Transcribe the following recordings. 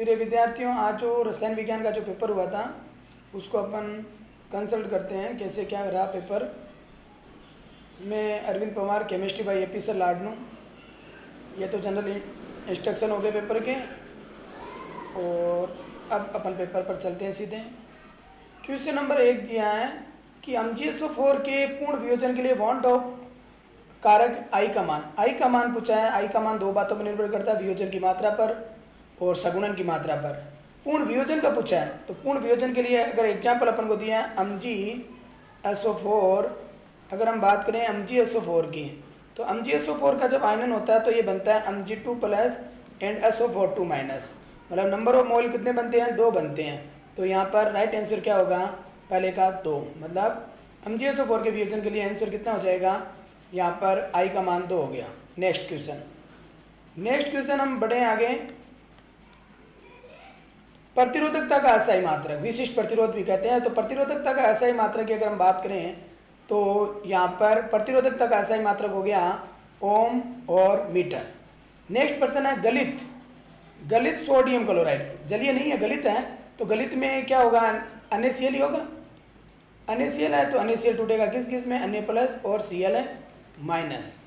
मेरे विद्यार्थियों, आज जो रसायन विज्ञान का जो पेपर हुआ था उसको अपन कंसल्ट करते हैं कैसे क्या रहा पेपर। मैं Arvind Pawar, chemistry by AP sir Ladnun. ये तो जनरल इंस्ट्रक्शन हो गए पेपर के, और अब अपन पेपर पर चलते हैं सीधे। क्वेश्चन नंबर 1 दिया है कि MgSO4 के पूर्ण वियोजन के लिए वॉन डॉट कारक आई का मान पूछा है। आई का मान दो बातों पर निर्भर करता है, वियोजन की मात्रा पर और सगुणन की मात्रा पर। पूर्ण वियोजन का पूछा है, तो पूर्ण वियोजन के लिए अगर एग्जाम्पल अपन को दिया है MgSO4, अगर हम बात करें MgSO4 की, तो MgSO4 का जब आयनन होता है तो ये बनता है Mg2 plus and SO4 2 minus, मतलब नंबर ऑफ मोल कितने बनते हैं? 2 बनते हैं। तो यहाँ पर राइट आंसर क्या होगा? पहले का 2, मतलब MgSO4 के वियोजन के लिए आंसर कितना हो जाएगा? यहाँ पर आई का मान 2 हो गया। नेक्स्ट क्वेश्चन हम बढ़े आगे। प्रतिरोधकता का अस्थायी मात्रक, विशिष्ट प्रतिरोध भी कहते हैं। तो प्रतिरोधकता का अस्थायी मात्रक की अगर हम बात करें तो यहाँ पर प्रतिरोधकता का अस्थायी मात्रक हो गया ओम और मीटर। नेक्स्ट प्रश्न है गलित सोडियम क्लोराइड। जलीय नहीं है, गलित है, तो गलित में क्या होगा? NaCl ही होगा। NaCl है तो NaCl टूटेगा किस किस में? Na प्लस और Cl है माइनस।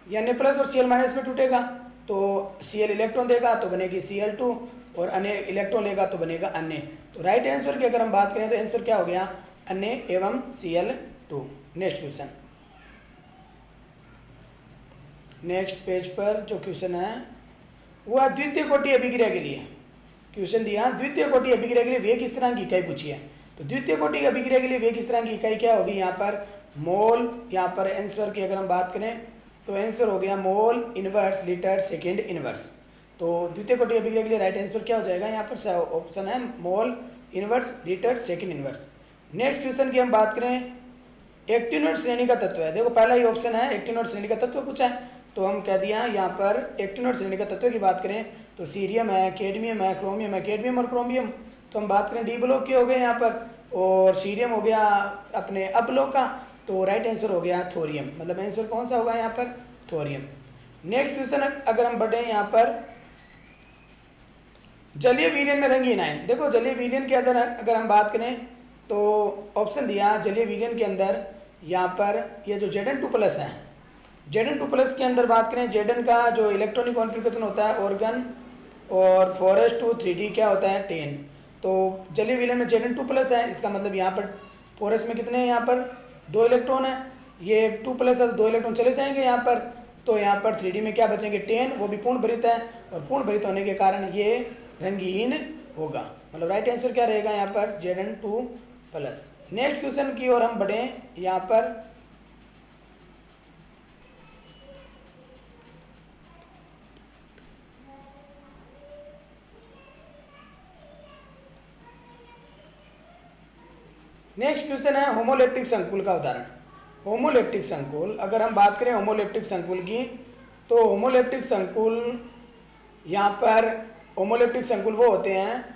ये Na प्लस और Cl माइनस में टूटेगा तो Cl इलेक्ट्रॉन देगा तो बनेगी Cl2, और Na इलेक्ट्रॉन लेगा तो बनेगा Na। तो राइट आंसर की अगर हम बात करें तो आंसर क्या हो गया? Na एवं Cl2। नेक्स्ट पेज पर जो क्वेश्चन है वो है द्वितीय कोटि अभिक्रिया के लिए। क्वेश्चन दिया द्वितीय कोटि अभिक्रिया के लिए वेग किस तरह की इकाई पूछी है। तो द्वितीय कोटि अभिक्रिया के लिए वेग किस तरह की इकाई क्या होगी? यहाँ पर मोल, यहाँ पर आंसर की अगर हम बात करें तो आंसर हो गया mole inverse litre second inverse. तो द्वितीय कोटि अभिक्रिया के लिए राइट आंसर क्या हो जाएगा? यहाँ पर ऑप्शन है mole inverse litre second inverse. Next question की हम बात करें, एक्टिनोइड श्रेणी का तत्व है। देखो पहला ही ऑप्शन है एक्टिनोइड श्रेणी का तत्व पूछा है, तो हम कह दिया यहाँ पर एक्टिनोइड श्रेणी का तत्व की बात करें तो सीरियम है, कैडमियम है, क्रोमियम है। कैडमियम और क्रोमियम तो हम बात करें डी ब्लॉक के हो गए यहाँ पर, और सीरियम हो गया अपने अब ब्लॉक का। तो राइट आंसर हो गया थोरियम, मतलब आंसर कौन सा होगा यहाँ पर? थोरियम। नेक्स्ट क्वेश्चन अगर हम बढ़े यहाँ पर जलीय विलयन में रंगीन आयन। देखो जलीय विलयन के अंदर अगर हम बात करें तो ऑप्शन दिया जलीय विलयन के अंदर यहाँ पर ये जो Zn2+ है, Zn2+ के अंदर बात करें, Zn का जो इलेक्ट्रॉनिक कॉन्फ़िगरेशन होता है ऑर्गन, और 4s2 3d क्या होता है 10। तो जलीय विलयन में Zn2+ है, इसका मतलब यहाँ पर 4s में कितने हैं? यहाँ पर 2 इलेक्ट्रॉन है। ये 2+ है तो 2 इलेक्ट्रॉन चले जाएंगे यहाँ पर, तो यहाँ पर 3d में क्या बचेंगे? 10, वो भी पूर्ण भरित है, और पूर्ण भरित होने के कारण ये रंगीन होगा। मतलब राइट आंसर क्या रहेगा यहाँ पर? Zn2+। नेक्स्ट क्वेश्चन की ओर हम बढ़े यहाँ पर। नेक्स्ट क्वेश्चन है होमोलेप्टिक संकुल का उदाहरण। होमोलेप्टिक संकुल, अगर हम बात करें होमोलेप्टिक संकुल की, तो होमोलेप्टिक संकुल यहाँ पर होमोलेप्टिक संकुल वो होते हैं,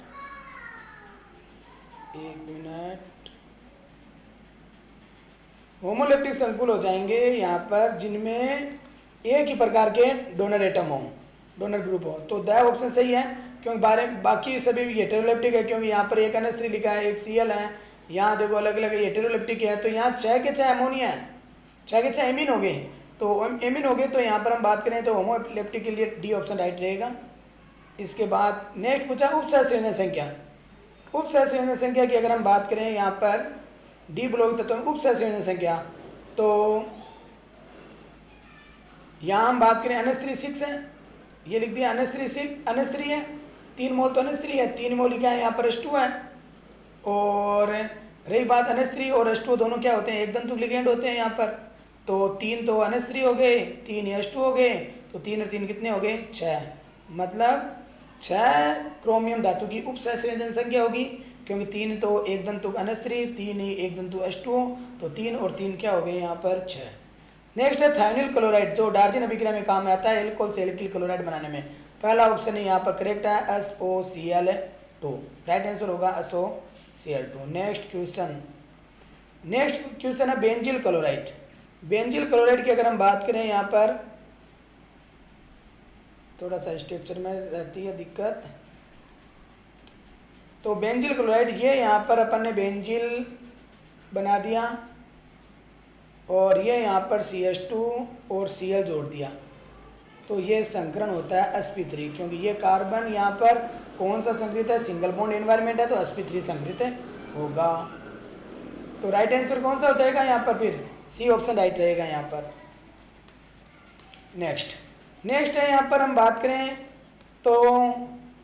एक मिनट, होमोलेप्टिक संकुल हो जाएंगे यहाँ पर जिनमें एक ही प्रकार के डोनर एटम हो, डोनर ग्रुप हो। तो द ऑप्शन सही है, क्योंकि बाकी सभी हेटेरोलेप्टिक है, क्योंकि यहाँ पर एक NH3 लिखा है, एक Cl है, यहाँ देखो अलग अलग हेटेरोलेप्टिक है। तो यहाँ 6 के 6 अमोनिया है, 6 के 6 एमीन हो गए। तो एमीन हो गए, तो यहाँ पर हम बात करें तो होमोलेप्टिक के लिए डी ऑप्शन राइट रहेगा। इसके बाद नेक्स्ट पूछा उपसहसंयोजन संख्या। उपसहसंयोजन संख्या की अगर हम बात करें यहाँ पर डी ब्लॉक तत्व में उपसहसंयोजन संख्या, तो यहाँ हम बात करें NH3 6 है, ये लिख दिया NH3 है, 3 मोल तो NH3 है, 3 मोल क्या है यहाँ पर H2 है। और रही बात NH3 और H2 दोनों क्या होते हैं? एक दंतुक लिगेंड होते हैं यहाँ पर। तो 3 तो NH3 हो गए, 3 H2 हो गए, तो 3 और 3 कितने हो गए? 6। मतलब 6 क्रोमियम धातु की उपसहसंयोजन संख्या होगी, क्योंकि 3 तो एक दंतुक NH3, 3 ही एक दंतुक H2, तो 3 और 3 क्या हो गए यहाँ पर? 6। नेक्स्ट है थायोनिल क्लोराइड, जो डार्जिन अभिक्रिया में काम आता है एल्कोहल से एल्किल क्लोराइड बनाने में। पहला ऑप्शन है यहाँ पर करेक्ट है SOCl2, राइट आंसर होगा SOCl2। नेक्स्ट क्वेश्चन है बेंजिल क्लोराइड। बेंजिल क्लोराइड की अगर हम बात करें यहाँ पर थोड़ा सा स्ट्रक्चर में रहती है दिक्कत। तो बेंजिल क्लोराइड, ये यहाँ पर अपन ने बेंजिल बना दिया और ये यहाँ पर CH2 और Cl जोड़ दिया, तो ये संकरण होता है sp3, क्योंकि ये कार्बन यहाँ पर कौन सा संकरित है, सिंगल बॉन्ड एनवायरनमेंट है, तो sp3 संकरित होगा। तो राइट आंसर कौन सा हो जाएगा यहाँ पर, फिर सी ऑप्शन राइट रहेगा यहाँ पर। नेक्स्ट है यहाँ पर हम बात करें तो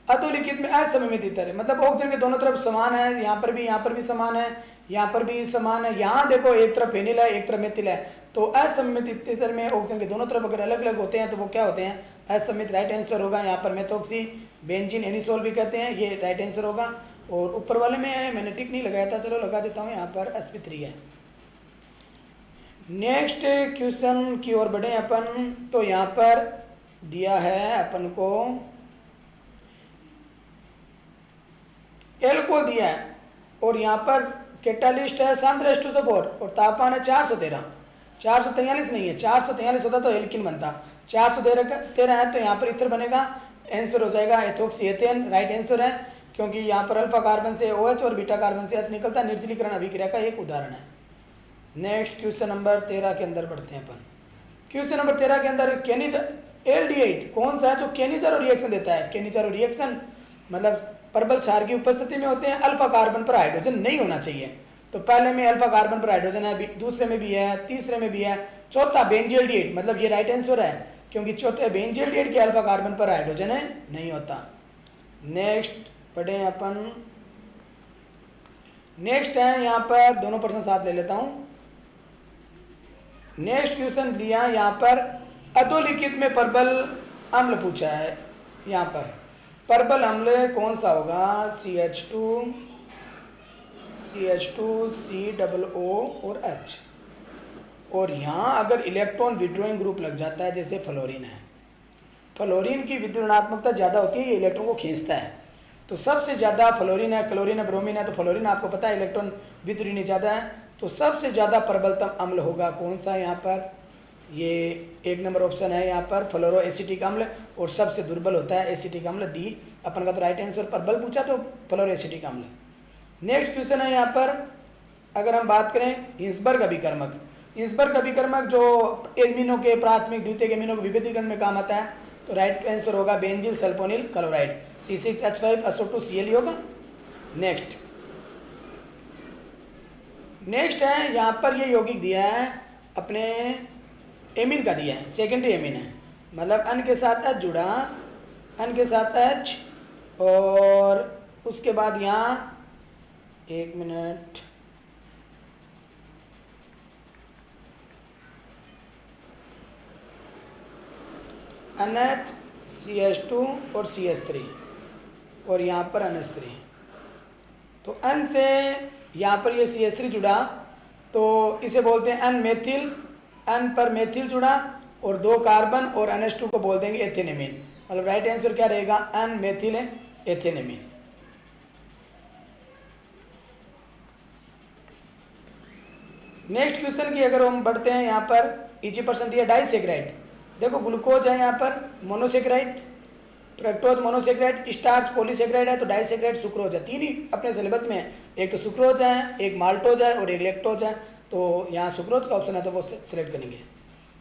अधोलिखित में असममित इतर, मतलब ऑक्सीजन के दोनों तरफ समान है, यहाँ पर भी समान है, यहाँ पर भी समान है। यहाँ देखो एक तरफ फेनिल है, एक तरफ मेथिल है, तो असममित इतर में ऑक्सीजन के दोनों तरफ अगर अलग अलग होते हैं तो वो क्या होते हैं, असममित। राइट आंसर होगा यहाँ पर मेथोक्सी बेंजीन एनिसोल भी कहते हैं, ये राइट आंसर होगा। और ऊपर वाले में मैंने टिक नहीं लगाया था, चलो लगा देता हूँ, यहाँ पर sp3 है। नेक्स्ट क्वेश्चन की ओर बढ़े अपन, तो यहाँ पर दिया है अपन को एल्कोहल दिया है और यहाँ पर कैटालिस्ट है सांद्र H2SO4 और तापमान है 413, 443 नहीं है, 443 होता तो एल्किन बनता, 413 है तो यहाँ पर इथर बनेगा। आंसर हो जाएगा एथोक्सी एथेन, राइट आंसर है, क्योंकि यहाँ पर अल्फा कार्बन से OH और बीटा कार्बन से H निकलता है, निर्जलीकरण अभिक्रिया का एक उदाहरण है। नेक्स्ट क्वेश्चन नंबर 13 के अंदर बढ़ते हैं अपन। क्वेश्चन नंबर 13 के अंदर केनिजर एल्डिहाइड कौन सा है जो केनिजर रिएक्शन देता है। केनिजर रिएक्शन मतलब परबल क्षार की उपस्थिति में होते हैं, अल्फा कार्बन पर हाइड्रोजन नहीं होना चाहिए, तो पहले में अल्फा कार्बन पर हाइड्रोजन है, दूसरे में भी है, तीसरे में भी है, चौथा बेंजील्डिहाइड, मतलब ये राइट आंसर है, क्योंकि चौथे बेंजील्डिहाइड के अल्फा कार्बन पर हाइड्रोजन है नहीं होता। नेक्स्ट पढ़े अपन, नेक्स्ट है यहाँ पर दोनों प्रश्न साथ ले लेता हूँ। नेक्स्ट क्वेश्चन दिया यहाँ पर अधोलिखित में परबल अम्ल पूछा है। यहाँ पर परबल अम्ल कौन सा होगा, CH2 COO और H। और यहाँ अगर इलेक्ट्रॉन विड्रॉइंग ग्रुप लग जाता है, जैसे फ्लोरीन है, फ्लोरीन की विद्युत ऋणात्मकता ज़्यादा होती है, ये इलेक्ट्रॉन को खींचता है, तो सबसे ज़्यादा फ्लोरीन है, क्लोरीन है, ब्रोमीन है, तो फ्लोरीन आपको पता है इलेक्ट्रॉन विद्युत ऋण ज़्यादा है, तो सबसे ज़्यादा प्रबलतम अम्ल होगा कौन सा, यहाँ पर ये एक नंबर ऑप्शन है यहाँ पर फ्लोरो एसिटिक अम्ल, और सबसे दुर्बल होता है एसिटिक अम्ल, डी अपन का तो राइट आंसर। प्रबल पूछा तो फ्लोरो एसिटिक अम्ल। नेक्स्ट क्वेश्चन है यहाँ पर, अगर हम बात करें हिंसबर्ग अभिकर्मक, हिंसबर्ग अभिकर्मक जो एमिनो के प्राथमिक द्वितीयक एमिनो के विभेदीकरण में काम आता है, तो राइट आंसर होगा बेंजील सल्फोनिल क्लोराइड, C6H5SO2Cl होगा। नेक्स्ट है यहाँ पर ये यौगिक दिया है अपने एमीन का दिया है, सेकेंडरी एमीन है, मतलब अन के साथ H जुड़ा, अन के साथ H, और उसके बाद यहाँ एक मिनट, NH CH2 और CH3 और यहाँ पर NH3, तो N से यहाँ पर ये CH3 जुड़ा तो इसे बोलते हैं N मेथिल, N पर मेथिल जुड़ा और 2 कार्बन और NH2 को बोल देंगे एथेनेमीन, मतलब राइट आंसर क्या रहेगा, N मेथिल एथेनेमीन। नेक्स्ट क्वेश्चन की अगर हम बढ़ते हैं, यहाँ पर इजी पर्सन दिया डाइसेक्राइड, देखो ग्लूकोज है यहाँ पर monosaccharide, fructose monosaccharide, starch polysaccharide है, तो डाइसेक्राइड सुक्रोज है, तीन ही अपने सिलेबस में है, एक तो सुक्रोज है, एक माल्टोज है और एक लैक्टोज है, तो यहाँ सुक्रोज का ऑप्शन है तो वो सिलेक्ट करेंगे।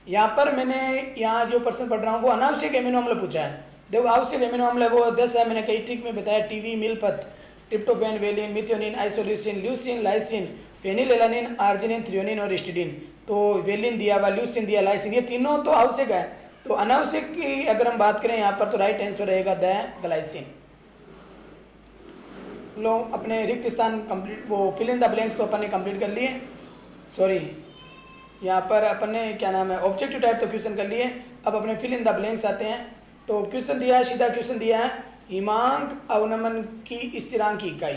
यहाँ पर मैंने यहाँ जो पर्सन पढ़ रहा हूँ वो अनावश्यक एमिनो अम्ल पूछा है, देखो आवश्यक एमिनो अम्ल है वो 10 है, मैंने कई ट्रिक में बताया, टीवी, मिलपथ, tryptophan, valine, methionine, isoleucine, leucine, lysine, phenylalanine, arginine, threonine और हिस्टिडीन, तो वेलिन दिया हुआ, ल्यूसिन दिया, लाइसिन, ये तीनों तो आवश्यक है, तो अनावश्यक की अगर हम बात करें यहाँ पर तो राइट आंसर रहेगा द ग्लाइसिन। लो अपने रिक्त स्थान कंप्लीट, वो फिल इन द ब्लैंक्स तो अपन ने कंप्लीट कर लिए, सॉरी यहाँ पर अपन ने क्या नाम है ऑब्जेक्टिव टाइप तो क्वेश्चन कर लिए, अब अपने फिल इन द ब्लैंक्स आते हैं। तो क्वेश्चन दिया है, सीधा क्वेश्चन दिया है, हिमांक अवनमन की स्थिरांक की इकाई,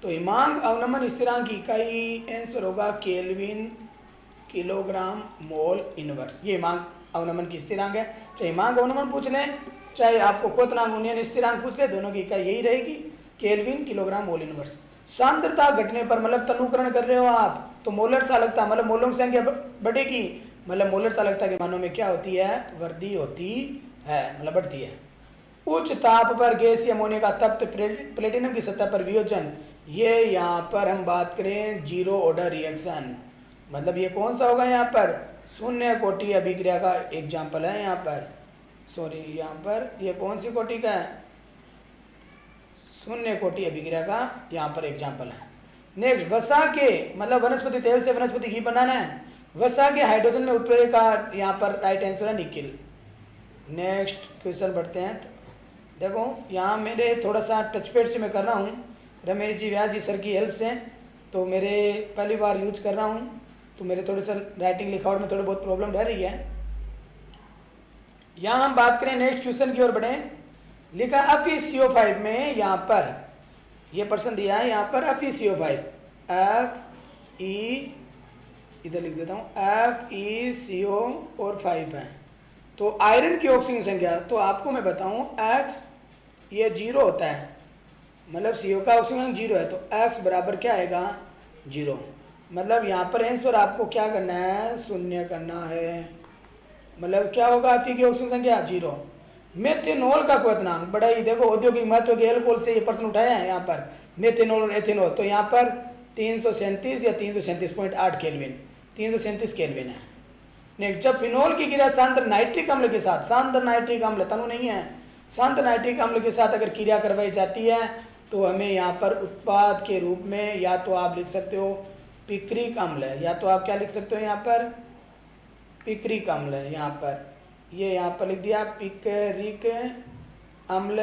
तो हिमांक अवनमन स्थिरांक की इकाई आंसर होगा केल्विन किलोग्राम मोल इनवर्स, ये हिमांक अवनमन की स्थिरांक है, चाहे हिमांक अवनमन पूछ लें चाहे आपको क्वथनांक उन्नयन स्थिरांक पूछ ले, दोनों की इकाई यही रहेगी केल्विन किलोग्राम मोल इनवर्स। सांद्रता घटने पर मतलब तनुकरण कर रहे हो आप तो मोलर चालकता मतलब मोलों की संख्या बढ़ेगी, मतलब मोलर चालकता के मानों में क्या होती है, वृद्धि होती है, मतलब बढ़ती है। उच्च ताप पर गैस या अमोनिया का तप्त प्लेटिनम की सतह पर वियोजन, ये यहाँ पर हम बात करें जीरो ऑर्डर रिएक्शन, मतलब ये कौन सा होगा यहाँ पर, शून्य कोटि अभिक्रिया का एग्जाम्पल है यहाँ पर, सॉरी यहाँ पर ये कौन सी कोटि का है, शून्य कोटि अभिक्रिया का यहाँ पर एग्जाम्पल है। नेक्स्ट, वसा के मतलब वनस्पति तेल से वनस्पति घी बनाना है, वसा के हाइड्रोजन में उत्प्रेरक का यहाँ पर राइट आंसर है निकिल। नेक्स्ट क्वेश्चन बढ़ते हैं। तो देखो यहाँ मेरे थोड़ा सा टच पैड से मैं कर रहा हूँ, रमेश जी व्यास जी सर की हेल्प से, तो मेरे पहली बार यूज कर रहा हूँ, तो मेरे थोड़े सा राइटिंग लिखावट में थोड़ी बहुत प्रॉब्लम रह रही है। यहाँ हम बात करें नेक्स्ट क्वेश्चन की ओर बढ़ें। लिखा FeCO5 में यहाँ पर ये पर्सन दिया है, यहाँ पर FeCO5 Fe इधर लिख देता हूँ FeCO और 5 है, तो आयरन की ऑक्सीजन संख्या, तो आपको मैं बताऊँ X ये 0 होता है, मतलब CO का ऑक्सीजन 0 है, तो X बराबर क्या आएगा 0, मतलब यहाँ पर आंसर आपको क्या करना है, शून्य करना है, मतलब क्या होगा आपकी की ऑक्सीजन संख्या 0। मेथेनॉल का क्वथनांक, बड़ा ही देखो औद्योगिक महत्व के एल्कोहल से ये प्रश्न उठाया है यहाँ पर, मेथेनॉल और एथेनॉल, तो यहाँ पर 337 या 337.8 केल्विन, 337 केल्विन है। नेक्स्ट, जब फिनॉल की क्रिया सांद्र नाइट्रिक अम्ल के साथ, सांद्र नाइट्रिक अम्ल तनु नहीं है, सांद्र नाइट्रिक अम्ल के साथ अगर क्रिया करवाई जाती है तो हमें यहाँ पर उत्पाद के रूप में या तो आप लिख सकते हो पिक्रिक अम्ल, या तो आप क्या लिख सकते हो यहाँ पर पिक्रिक अम्ल, यहाँ पर ये यहाँ पर लिख दिया पिक्रिक अम्ल,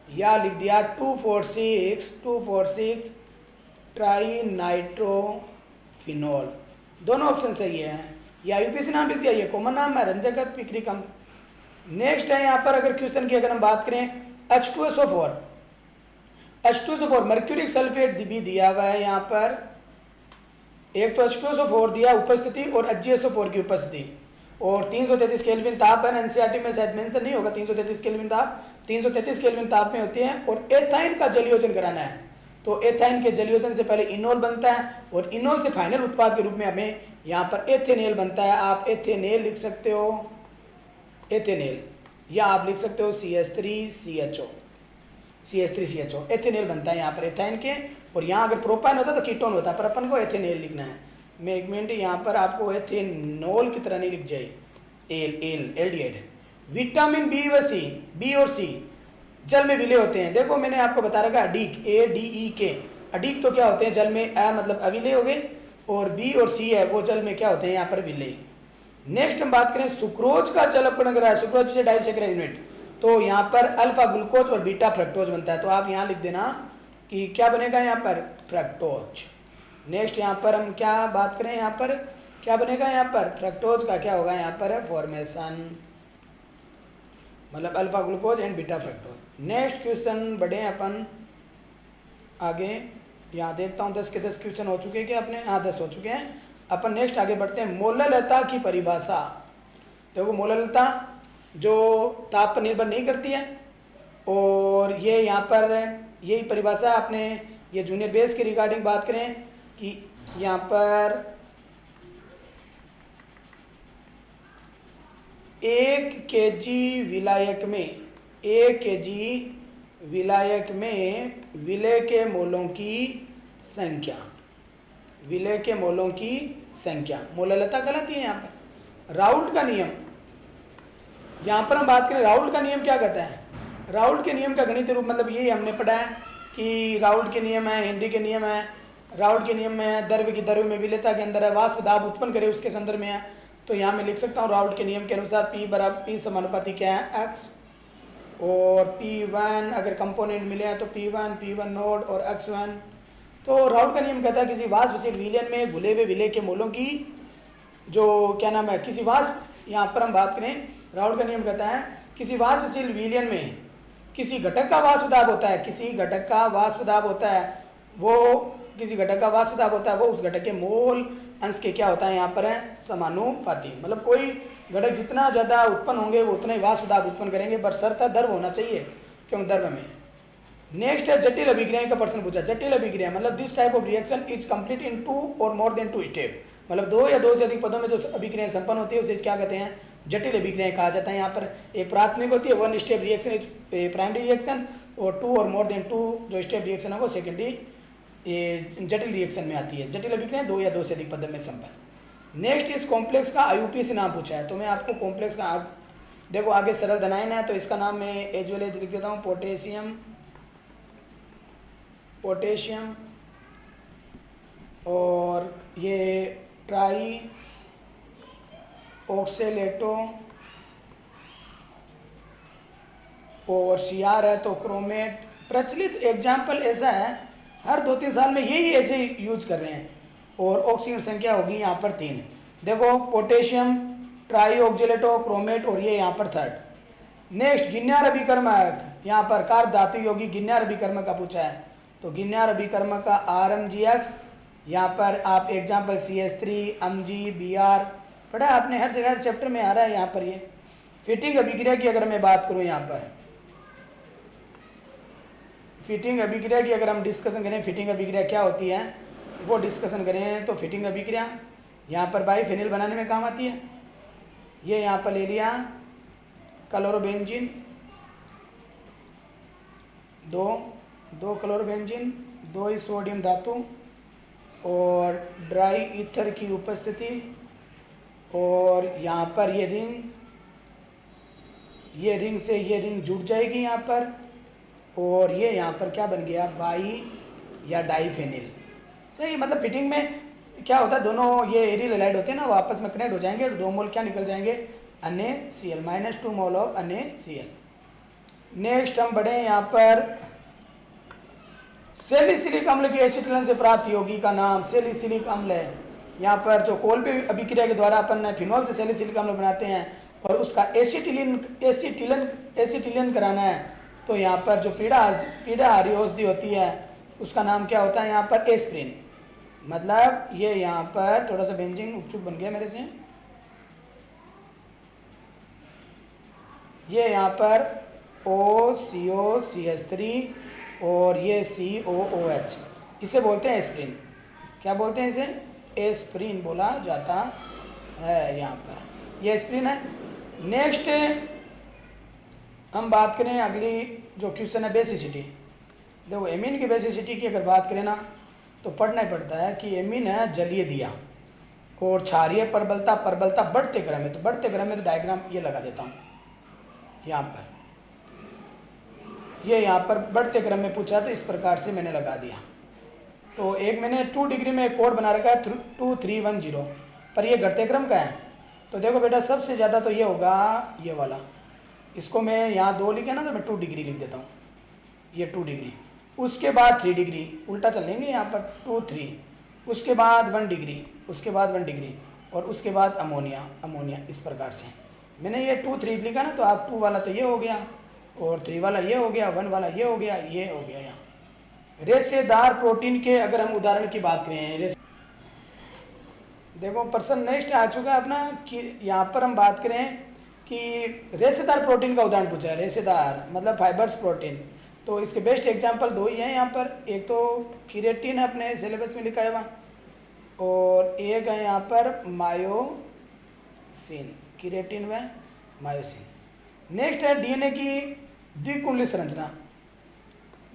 या लिख दिया 246 ट्राई नाइट्रोफिनॉल, दोनों ऑप्शन सही है। या यूपीसी नाम लिख दिया, ये कॉमन नाम है, रंजक है पिक्रिक अम्ल। नेक्स्ट है यहाँ पर अगर क्वेश्चन की अगर हम बात करें H2SO4 मर्क्यूरिक सल्फेट भी दिया हुआ है यहाँ पर, एक तो H2SO4 दिया उपस्थिति और HgSO4 की उपस्थिति, और 333 केल्विन ताप है, एनसीईआरटी में शायद मेंशन नहीं होगा 333 केल्विन ताप, 333 केल्विन ताप में होती है, और एथाइन का जलयोजन कराना है, तो एथाइन के जलयोजन से पहले इनोल बनता है, और इनोल से फाइनल उत्पाद के रूप में हमें यहाँ पर एथेनेल बनता है, आप एथेनेल लिख सकते हो, एथेनेल, या आप लिख सकते हो CH3CHO, एथेनेल बनता है यहाँ पर एथाइन के, और यहाँ अगर प्रोपाइन होता तो कीटोन होता, पर अपन को एथेनेल लिखना है। मैं एक मिनट यहाँ पर आपको एथेनॉल की तरह नहीं लिख जाए, एल्डिहाइड। विटामिन बी व सी, बी और सी जल में विलय होते हैं, देखो मैंने आपको बता रखा अडीक, ADEK, अडीक तो क्या होते हैं जल में, मतलब अविलय हो गए, और बी और सी है वो जल में क्या होते हैं यहाँ पर विलय। नेक्स्ट हम बात करें सुक्रोज का जल अपकरण करा है, सुक्रोज से डाइसैकराइड यूनिट, तो यहाँ पर अल्फा ग्लूकोज और बीटा फ्रक्टोज बनता है, तो आप यहाँ लिख देना कि क्या बनेगा यहाँ पर फ्रक्टोज। नेक्स्ट यहाँ पर हम क्या बात करें, यहाँ पर क्या बनेगा, यहाँ पर फ्रक्टोज का क्या होगा यहाँ पर फॉर्मेशन, मतलब alpha glucose and beta fructose. Next question बढ़े अपन आगे, यहाँ देखता हूँ 10 के 10 क्वेश्चन हो चुके हैं क्या अपने, हाँ 10 हो चुके हैं। अपन नेक्स्ट आगे बढ़ते हैं। मोललता की परिभाषा, देखो मोललता जो ताप पर निर्भर नहीं करती है, और ये यहाँ पर यही परिभाषा अपने ये जूनियर बेस के रिगार्डिंग बात करें कि यहाँ पर 1 केजी विलायक में, 1 केजी विलायक में विलय के मोलों की संख्या, विलय के मोलों की संख्या मोललता कहलाती है। यहाँ पर राउल्ट का नियम, यहाँ पर हम बात करें राउल्ट का नियम क्या कहता है, राउल्ट के नियम का गणितीय रूप मतलब यही हमने पढ़ा है कि राउल्ट के नियम है, हेनरी के नियम है, राउल्ट के नियम में द्रव्य की द्रव्य में विलयता के अंदर है, वाष्प दाब उत्पन्न करे उसके संदर्भ में है, तो यहाँ मैं लिख सकता हूँ राउल्ट के नियम के अनुसार P बराबर P समानुपाती क्या है X, और P1 अगर कंपोनेंट मिले हैं तो P1 नोड और X1। तो राउल्ट का नियम कहता है किसी वाष्पशील विलयन में घुले हुए विलय के मोलों की जो क्या नाम है, किसी वाष्प, यहाँ पर हम बात करें राउल्ट का नियम कहता है किसी वाष्पशील विलयन में किसी घटक का वाष्प दाब होता है, किसी घटक का वाष्प दाब होता है, वो किसी घटक का वाष्प दाब होता है, वो उस घटक के मोल अंश के क्या होता है यहाँ पर है समानुपाती, मतलब कोई घटक जितना ज़्यादा उत्पन्न होंगे वो उतना ही वाष्प दाब उत्पन्न करेंगे, पर शर्त द्रव होना चाहिए क्योंकि द्रव में। नेक्स्ट है जटिल अभिक्रिया का प्रश्न पूछा। जटिल अभिक्रिया मतलब this type of reaction is complete in 2 और मोर देन 2 स्टेप, मतलब 2 या 2 से अधिक पदों में जो अभिक्रिया संपन्न होती है उसे क्या कहते हैं जटिल अभिक्रियाएं कहा जाता है। यहाँ पर एक प्राथमिक होती है, 1 step reaction is primary reaction, और 2 और मोर देन 2 जो स्टेप रिएक्शन है वो सेकेंडरी जटिल रिएक्शन में आती है। जटिल अभिक्रियाएं 2 या 2 से अधिक पदों में संपन्न। नेक्स्ट इस कॉम्प्लेक्स का आईयूपी से नाम पूछा है, तो मैं आपको कॉम्प्लेक्स का देखो आगे सरल धनायन है तो इसका नाम मैं एज वेल एज लिख देता हूँ, पोटेशियम और ये ट्राई ऑक्सेलेटो और Cr है तो क्रोमेट। प्रचलित एग्जाम्पल ऐसा है, हर 2-3 साल में यही ऐसे यूज कर रहे हैं। और ऑक्सीजन संख्या होगी यहाँ पर 3। देखो पोटेशियम, ट्राई ऑक्जेलेटो, क्रोमेट और ये यहाँ पर 3rd। नेक्स्ट गिन्यार अभिकर्मक, यहाँ पर कार्ब धातु योगी गिन्यार अभिकर्मक का पूछा है, तो गिन्यार अभिकर्मक का RMgX। यहाँ पर आप एग्जाम्पल CH3, Mg, Br पढ़ा आपने, हर जगह हर चैप्टर में आ रहा है। यहाँ पर ये फिटिंग अभिक्रिया की अगर मैं बात करूँ, यहाँ पर फिटिंग अभिक्रिया की अगर हम डिस्कशन करें, फिटिंग अभिक्रिया क्या होती है वो डिस्कशन करें, तो फिटिंग अभिक्रिया यहाँ पर बाइफेनिल बनाने में काम आती है। ये यहाँ पर ले लिया क्लोरोबेंजीन, दो क्लोरोबेंजीन, 2 सोडियम धातु और ड्राई ईथर की उपस्थिति, और यहाँ पर ये रिंग से ये रिंग जुड़ जाएगी यहाँ पर, और ये यहाँ पर क्या बन गया, बाई या डाईफेनिल। सही, मतलब फिटिंग में क्या होता है, दोनों ये एरियल हैलाइड होते हैं ना, वो आपस में कनेक्ट हो जाएंगे और 2 मोल क्या निकल जाएंगे, NaCl, -2 mole of NaCl। Next हम बढ़े यहाँ पर सैलिसिलिक अम्ल की एसिटिलीन से प्राप्त यौगिक का नाम सैलिसिलिक अम्ल है। यहाँ पर जो कोल्बे अभिक्रिया के द्वारा अपन फिनॉल से सैलिसिलिक अम्ल बनाते हैं और उसका एसिटिलीन कराना है, तो यहाँ पर जो पीड़ाहारी औषधि होती है उसका नाम क्या होता है, यहाँ पर एस्प्रिन। मतलब ये यहाँ पर थोड़ा सा बेंजीन उपचुप बन गया मेरे से, ये यहाँ पर OCOCH3 और ये COOH, इसे बोलते हैं एस्प्रिन। क्या बोलते हैं इसे, एस्प्रिन बोला जाता है। यहाँ पर ये एस्प्रिन है। नेक्स्ट हम बात करें, अगली जो क्वेश्चन है बेसिसिटी। देखो एमीन की बेसिसिटी की अगर बात करें ना, तो पढ़ना ही पड़ता है कि एमीन है जलीय दिया और क्षारीय परबलता बढ़ते क्रम में, तो बढ़ते क्रम में तो डायग्राम ये लगा देता हूँ यहाँ पर, ये यहाँ पर बढ़ते क्रम में पूछा तो इस प्रकार से मैंने लगा दिया। तो एक मैंने 2 डिग्री में एक कोड बना रखा है 2310, पर ये घटते क्रम का है। तो देखो बेटा सबसे ज़्यादा तो ये होगा ये वाला, इसको मैं यहाँ 2 लिखे ना तो मैं 2 डिग्री लिख देता हूँ, ये 2 डिग्री। उसके बाद 3 डिग्री, उल्टा चल लेंगे यहाँ पर 2 3, उसके बाद 1 डिग्री, उसके बाद 1 डिग्री, और उसके बाद अमोनिया। इस प्रकार से मैंने ये 2 3 लिखा ना, तो आप 2 वाला तो ये हो गया और 3 वाला ये हो गया, 1 वाला ये हो गया, ये हो गया। यहाँ रेशेदार प्रोटीन के अगर हम उदाहरण की बात करें, देखो प्रश्न नेक्स्ट आ चुका है अपना कि यहाँ पर हम बात करें कि रेशेदार प्रोटीन का उदाहरण पूछा है। रेशेदार मतलब फाइबर्स प्रोटीन, तो इसके बेस्ट एग्जांपल 2 ही हैं यहाँ पर। एक तो केराटिन है, अपने सिलेबस में लिखा है वहाँ, और एक है यहाँ पर मायोसिन, केराटिन व मायोसिन। नेक्स्ट है डीएनए की द्विकुंडली संरचना।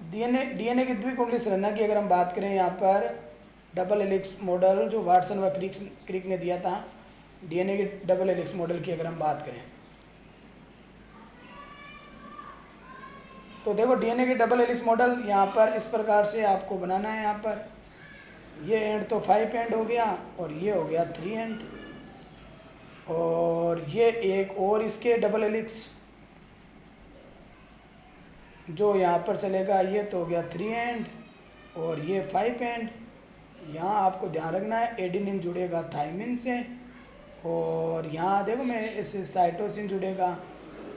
डीएनए की द्विकुंडली संरचना की अगर हम बात करें, यहाँ पर डबल हेलिक्स मॉडल जो वाटसन व क्रिक ने दिया था, डीएनए के डबल हेलिक्स मॉडल की अगर हम बात करें, तो देखो डीएनए के डबल हेलिक्स मॉडल यहाँ पर इस प्रकार से आपको बनाना है। यहाँ पर ये एंड तो 5 एंड हो गया और ये हो गया 3 एंड, और ये एक और इसके डबल हेलिक्स जो यहाँ पर चलेगा, ये तो हो गया 3 एंड और ये 5 एंड। यहाँ आपको ध्यान रखना है एडेनिन जुड़ेगा थाइमिन से, और यहाँ देखो मैं इससे साइटोसिन जुड़ेगा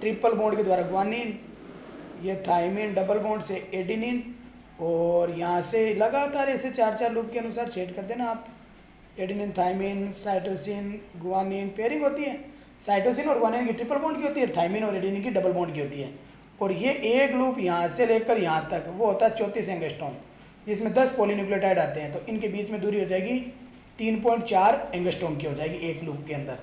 ट्रिपल बॉन्ड के द्वारा ग्वानिन, ये थाइमिन डबल बॉन्ड से एडेनिन, और यहाँ से लगातार ऐसे 4 लूप के अनुसार सेट कर देना आप। Adenine thymine cytosine guanine pairing होती है, साइटोसिन और ग्वानिन की ट्रिपल बॉन्ड की होती है, थाइमिन और एडेनिन की डबल बॉन्ड की होती है। और ये एक लूप यहाँ से लेकर यहाँ तक वो होता है 34 एंगस्ट्रॉम, जिसमें 10 पॉलीन्यूक्लियोटाइड आते हैं, तो इनके बीच में दूरी हो जाएगी 3.4 एंगस्ट्रॉम की हो जाएगी एक लूप के अंदर।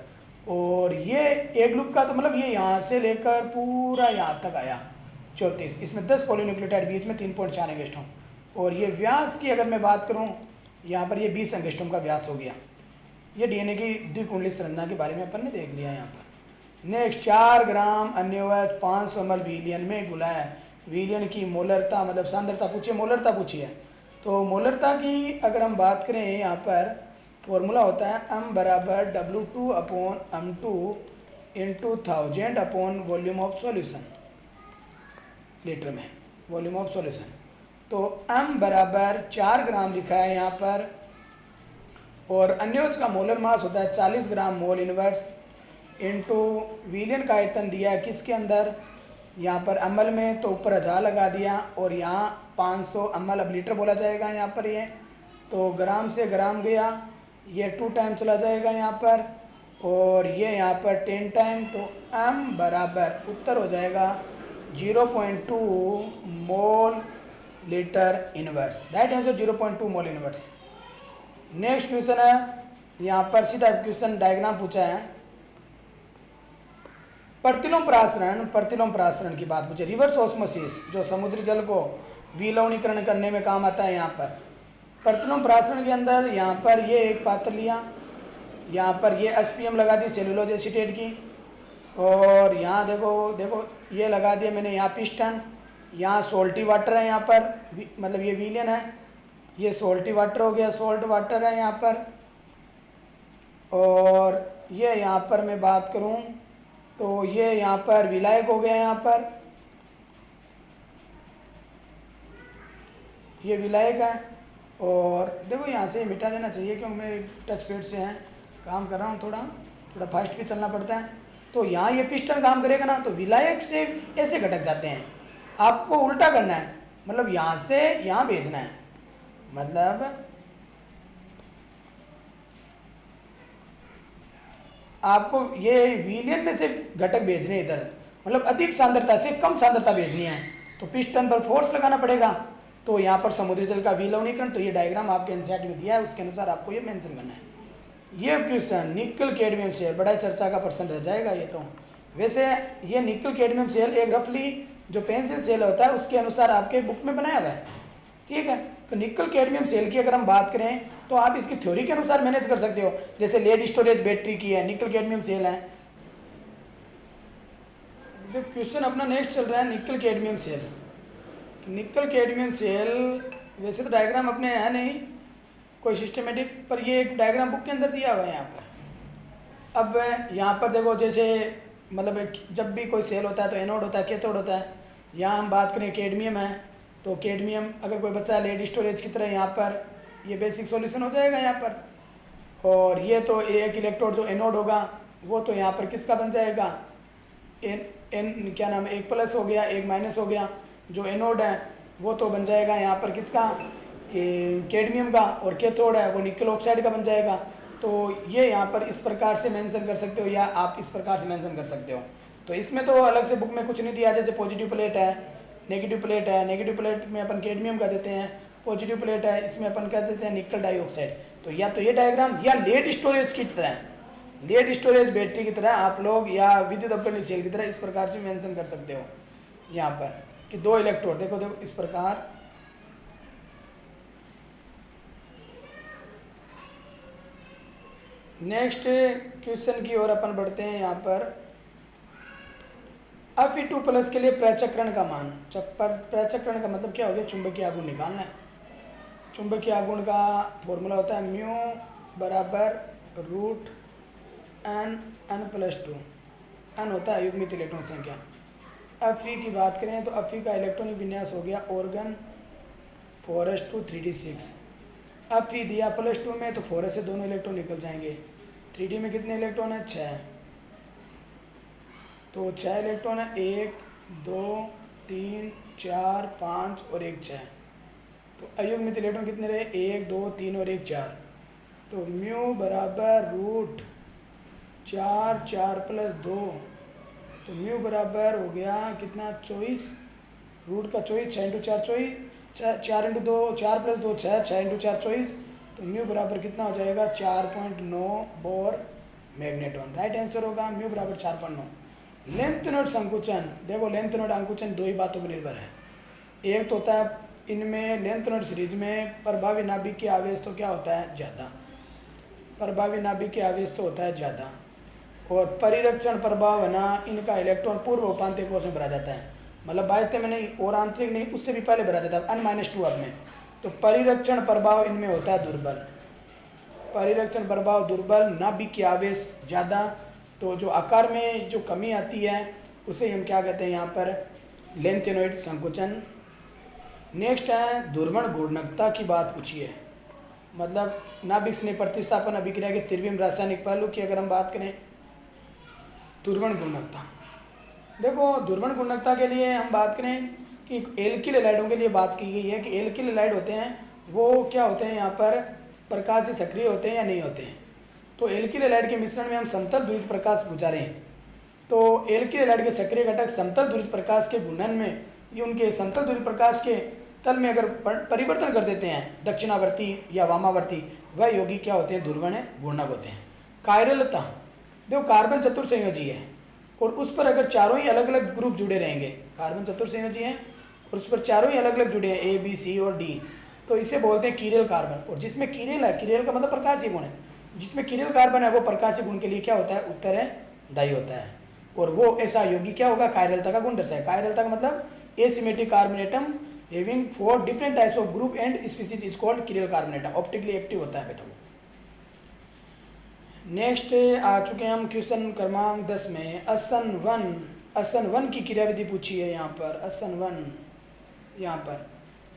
और ये एक लूप का तो मतलब ये यहाँ से लेकर पूरा यहाँ तक आया 34, इसमें 10 पॉलीन्यूक्लियोटाइड बीच में 3.4 एंगस्ट्रॉम। और ये व्यास की अगर मैं बात करूँ, यहाँ पर ये 20 एंगस्ट्रॉम का व्यास हो गया। ये डीएनए की द्विकुंडली संरचना के बारे में अपन ने देख लिया यहाँ पर। नेक्स्ट 4 ग्राम अन्योवत 500 ml विलियन में घुला है। विलियन की मोलरता मतलब सांद्रता पूछिए, मोलरता पूछिए। तो मोलरता की अगर हम बात करें, यहाँ पर फॉर्मूला होता है m बराबर W2/m2 into 1000 upon volume of solution, litre में वॉल्यूम ऑफ सॉल्यूशन। तो m बराबर 4 ग्राम लिखा है यहाँ पर, और अन्योज का मोलर मास होता है 40 ग्राम मोल इनवर्स इंटू विलियन का आयतन दिया है किसके अंदर, यहाँ पर ml में, तो ऊपर 1000 लगा दिया, और यहाँ 500 ml, अब लीटर बोला जाएगा यहाँ पर ये, तो ग्राम से ग्राम गया, ये 2 टाइम चला जाएगा यहाँ पर, और ये यहाँ पर 10 टाइम। तो m बराबर उत्तर हो जाएगा 0.2 mole litre inverse, right answer 0.2 mole inverse. Next question है, यहाँ पर सीधा क्वेश्चन डायग्राम पूछा है। प्रतिलोम प्रासरण की बात पूछे। रिवर्स ऑस्मोसिस जो समुद्री जल को विलवणीकरण करने में काम आता है। यहाँ पर प्रतिलोम प्रासरण के अंदर यहाँ पर ये एक पात्र लिया, यहाँ पर ये एसपीएम लगा दी सेलुलोज एसीटेट की, और यहाँ देखो ये लगा दिया मैंने यहाँ पिस्टन, यहाँ सोल्टी वाटर है यहाँ पर, मतलब ये विलियन है, ये सोल्टी वाटर हो गया, सोल्ट वाटर है यहाँ पर। और ये यहाँ पर मैं बात करूँ तो ये यहाँ पर विलायक हो गया, यहाँ पर ये विलायक है। और देखो यहाँ से मिटा देना चाहिए क्योंकि मैं टच पैड से हैं काम कर रहा हूँ, थोड़ा फास्ट भी चलना पड़ता है। तो यहाँ ये पिस्टन काम करेगा ना, तो विलायक से ऐसे घटक जाते हैं, आपको उल्टा करना है, मतलब यहाँ से यहाँ भेजना है, मतलब आपको ये विलियन में से घटक भेजने इधर, मतलब अधिक सांद्रता से कम सांद्रता भेजनी है, तो पिस्टन पर फोर्स लगाना पड़ेगा। तो यहाँ पर समुद्री जल का विलवणीकरण, तो ये डायग्राम आपके एनसीईआरटी में दिया है, उसके अनुसार आपको ये मेंशन करना है। ये क्वेश्चन निकल कैडमियम सेल बड़ा चर्चा का प्रश्न रह जाएगा ये। तो वैसे ये निकल कैडमियम सेल एक रफली जो पेंसिल सेल होता है उसके अनुसार आपके बुक में बनाया हुआ है, ठीक है। तो निकल कैडमियम सेल की अगर हम बात करें तो आप इसकी थ्योरी के अनुसार मैनेज कर सकते हो। जैसे लेड स्टोरेज बैटरी की है, निकल कैडमियम सेल है। जो क्वेश्चन अपना नेक्स्ट चल रहा है nickel cadmium cell. Nickel cadmium cell वैसे तो डायग्राम अपने है नहीं कोई सिस्टमेटिक, पर ये एक डायग्राम बुक के अंदर दिया हुआ है यहाँ पर। अब यहाँ पर देखो, जैसे मतलब जब भी कोई सेल होता है तो एनोड होता है, कैथोड होता है। यहाँ हम बात करें कैडमियम है, तो कैडमियम अगर कोई बच्चा लेड स्टोरेज की तरह यहाँ पर ये बेसिक सॉल्यूशन हो जाएगा यहाँ पर। और ये तो एक इलेक्ट्रोड जो एनोड होगा वो तो यहाँ पर किसका बन जाएगा, एन क्या नाम है, एक प्लस हो गया एक माइनस हो गया। जो एनोड है वो तो बन जाएगा यहाँ पर किसका, कैडमियम का, और कैथोड है वो निकल ऑक्साइड का बन जाएगा। तो ये यहाँ पर इस प्रकार से मेंशन कर सकते हो, या आप इस प्रकार से मेंशन कर सकते हो। तो इसमें तो अलग से बुक में कुछ नहीं दिया, जैसे पॉजिटिव प्लेट है, नेगेटिव प्लेट है, नेगेटिव प्लेट में अपन कैडमियम का देते हैं, पॉजिटिव प्लेट है इसमें अपन क्या देते हैं, निकल डाइऑक्साइड। तो या तो ये डायग्राम या लेड स्टोरेज की तरह, लेड स्टोरेज बैटरी की तरह आप लोग, या विद्युत अपकरणीय सेल की तरह इस प्रकार से मेंशन कर सकते हो यहाँ पर कि 2 इलेक्ट्रोड, देखो इस प्रकार। नेक्स्ट क्वेश्चन की ओर अपन बढ़ते हैं। यहाँ पर Fe2+ के लिए प्रचक्रण का मान, प्रचक्रण का मतलब क्या हो गया, चुंबकीय आघूर्ण निकालना है। चुंबकीय आघूर्ण का फॉर्मूला होता है म्यू बराबर √n+2, n होता है युग्मित इलेक्ट्रॉन संख्या। Fe की बात करें तो Fe का इलेक्ट्रॉनिक विन्यास हो गया ऑर्गन 4s2 3d6। Fe दिया +2 में, तो 4s से दोनों इलेक्ट्रॉन निकल जाएंगे। 3d में कितने इलेक्ट्रॉन है, 6, तो 6 इलेक्ट्रॉन है, 1 2 3 4 5 और 1 6। तो अयुग्मित इलेक्ट्रॉन कितने रहे, 1 2 3 और 1 4। तो म्यू बराबर √4 4+2, तो म्यू बराबर हो गया कितना 24, रूट का 24, 6 × 4 24, 4 × 2 4+2 6, 6 × 4 24। तो म्यू बराबर कितना हो जाएगा 4.9 बोर मैग्नेटॉन। राइट आंसर होगा म्यू बराबर 4.9। लेंथ नोड संकुचन, देखो लेंथ नोड अंकुचन दो ही बातों पर निर्भर है। एक तो होता है इनमें लेंथ नोड सीरीज में प्रभावी नाभिक के आवेश तो क्या होता है ज़्यादा, प्रभावी नाभिक के आवेश तो होता है ज़्यादा, और परिरक्षण प्रभाव है ना इनका इलेक्ट्रॉन पूर्व उपांत्य कोश में भरा जाता है, मतलब बाह्य में नहीं और आंतरिक नहीं, उससे भी पहले भरा जाता है n-2 अब में। तो परिरक्षण प्रभाव इनमें होता है दुर्बल, परिरक्षण प्रभाव दुर्बल, नाभिक के आवेश ज़्यादा, तो जो आकार में जो कमी आती है उसे हम क्या कहते हैं यहाँ पर लेंथेनोइड संकुचन। नेक्स्ट है ध्रुवण घूर्णकता की बात पूछी है, मतलब नाभिक स्नेह प्रतिस्थापन अभिक्रिया के त्रिविम रासायनिक पहलू की अगर हम बात करें। ध्रुवण घूर्णकता, देखो ध्रुवण घूर्णकता के लिए हम बात करें कि एल्किल हैलाइडों के लिए बात की गई है कि एल्किल हैलाइड होते हैं वो क्या होते हैं यहाँ पर प्रकाश से सक्रिय होते हैं या नहीं होते हैं। तो एल्किल हैलाइड के मिश्रण में हम समतल ध्रुवित प्रकाश गुजारें, तो एल्किल हैलाइड के सक्रिय घटक समतल ध्रुवित प्रकाश के घूर्णन में ये उनके समतल ध्रुवित प्रकाश के तल में अगर परिवर्तन कर देते हैं दक्षिणावर्ती या वामावर्ती, वह यौगिक क्या होते हैं ध्रुवण घूर्णक होते हैं। कायरलता, देखो कार्बन चतुर्संयोजी है और उस पर अगर चारों ही अलग अलग ग्रुप जुड़े रहेंगे, कार्बन चतुर्संयोजी हैं और उस पर चारों ही अलग अलग जुड़े हैं ए बी सी और डी, तो इसे बोलते हैं कीरेल कार्बन। और जिसमें कीरेल है, कीरेल का मतलब प्रकाशीय गुण है, जिसमें कीरेल कार्बन है वो प्रकाशीय गुण के लिए क्या होता है उत्तरदायी होता है, और वो ऐसा यौगिक क्या होगा कायरलता का गुण दर्शाए। कायरलता का मतलब asymmetric carbon atom having 4 different types of group and species is called chiral carbon atom, optically active होता है बेटा वो। नेक्स्ट आ चुके हैं हम क्वेश्चन क्रमांक 10 में। असन वन की क्रियाविधि पूछी है यहाँ पर।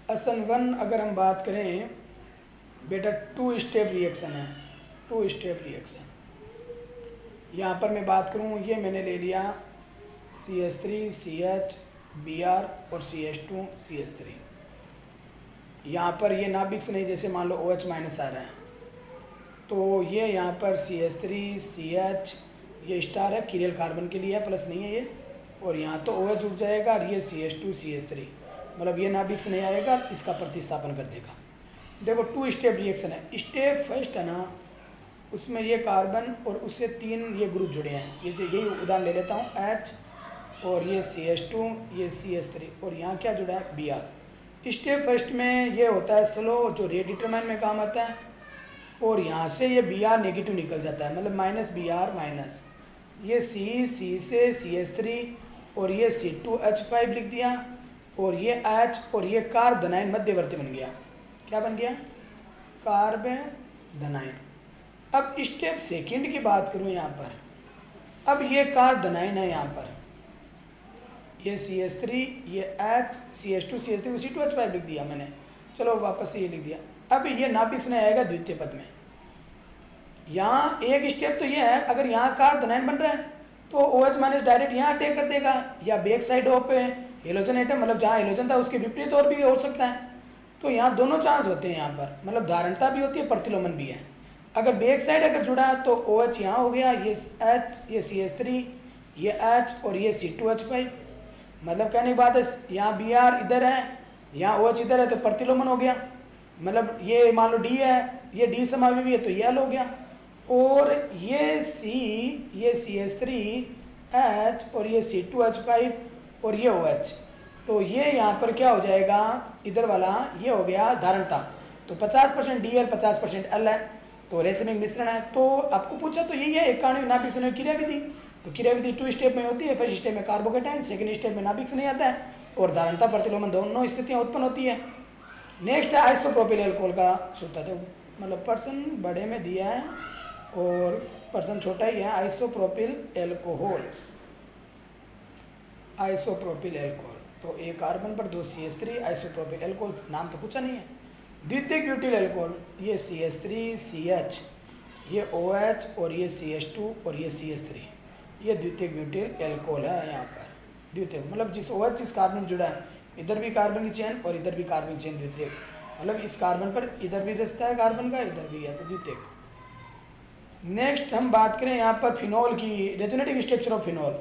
असन वन अगर हम बात करें बेटा 2 स्टेप रिएक्शन है, 2 स्टेप रिएक्शन। यहाँ पर मैं बात करूँ, ये मैंने ले लिया CH3 CH Br और CH2 CH3। यहाँ पर ये नाभिक से नहीं, जैसे मान लो OH माइनस आ रहा है तो ये यहाँ पर CH3 CH ये स्टार है, कीरेल कार्बन के लिए है, प्लस नहीं है ये, और यहाँ तो OH जुड़ जाएगा और ये CH2 CH3, मतलब ये नाभिक से नहीं आएगा, इसका प्रतिस्थापन कर देगा। देखो 2 स्टेप रिएक्शन है। स्टेप फर्स्ट है ना, उसमें ये कार्बन और उससे 3 ये ग्रुप जुड़े हैं, ये यही उदाहरण ले लेता हूँ H और ये CH2 ये CH3 और यहाँ क्या जुड़ा है Br। स्टेप फर्स्ट में ये होता है स्लो, जो रेट डिटरमाइन में काम आता है, और यहाँ से ये Br नेगेटिव निकल जाता है, मतलब -Br माइनस, ये C से CH3 और ये C2H5 लिख दिया, और ये H और ये कार्बोनाइन मध्यवर्ती बन गया। क्या बन गया कार्बोनाइन। अब स्टेप सेकंड की बात करूँ यहाँ पर, अब ये कार्बोनाइन है यहाँ पर, ये CH3 ये H CH2 CH3 C2H5 लिख दिया मैंने, चलो वापस से ये लिख दिया। अब ये नाभिक से आएगा द्वितीय पद में। यहाँ एक स्टेप तो ये है, अगर यहाँ कार्बोनाइन बन रहा है तो OH माइनस डायरेक्ट यहाँ अटैक कर देगा, या back side of halogen atom, मतलब जहाँ हेलोजन था उसके विपरीत और भी हो सकता है। तो यहाँ दोनों चांस होते हैं यहाँ पर, मतलब धारणता भी होती है प्रतिलोमन भी है। अगर बैक साइड अगर जुड़ा तो OH यहाँ हो गया, ये H ये CH3 ये H और ये C2H5, मतलब कहने की बात है यहाँ Br इधर है यहाँ OH इधर है तो प्रतिलोमन हो गया, मतलब ये मान लो D है, ये D समावेशी है तो ये L हो गया, और ये C ये CH3 H और ये C2H5 और ये OH, तो ये यहाँ पर क्या हो जाएगा इधर वाला ये हो गया धारणता, तो 50% DL 50% L है, तो रेसिमिक मिश्रण है। तो आपको पूछा तो यही है एकाणु नाभिक स्नेह क्रियाविधि। तो क्रियाविधि 2 स्टेप में होती है, फर्स्ट स्टेप में कार्बोकेटाइन, सेकंड स्टेप में नाभिक से नहीं आता है, और धारणता प्रतिलोमन दोनों स्थितियां उत्पन्न होती है। नेक्स्ट है आइसोप्रोपिल एल्कोहल का सूत्र, तो मतलब पर्सन बड़े में दिया है और पर्सन छोटा ही है। आइसोप्रोपिल एल्कोहल, आइसोप्रोपिल एल्कोहल, तो एक कार्बन पर 2 CH3 आइसोप्रोपिल एल्कोहल, नाम तो पूछा नहीं है। द्वितीयक ब्यूटिल एल्कोहल, ये CH3 CH ये OH और ये CH2 और ये CH3, ये द्वितीयक ब्यूटिल एल्कोहल है। यहाँ पर द्वितीयक मतलब जिस OH जिस कार्बन जुड़ा है, इधर भी कार्बन की चेन और इधर भी कार्बन की चेन, द्वितीयक मतलब इस कार्बन पर इधर भी रिश्ता है कार्बन का, इधर भी है, तो द्वितीयक। नेक्स्ट हम बात करें यहाँ पर फिनॉल की, रेजोनेटिंग स्ट्रक्चर ऑफ फिनॉल।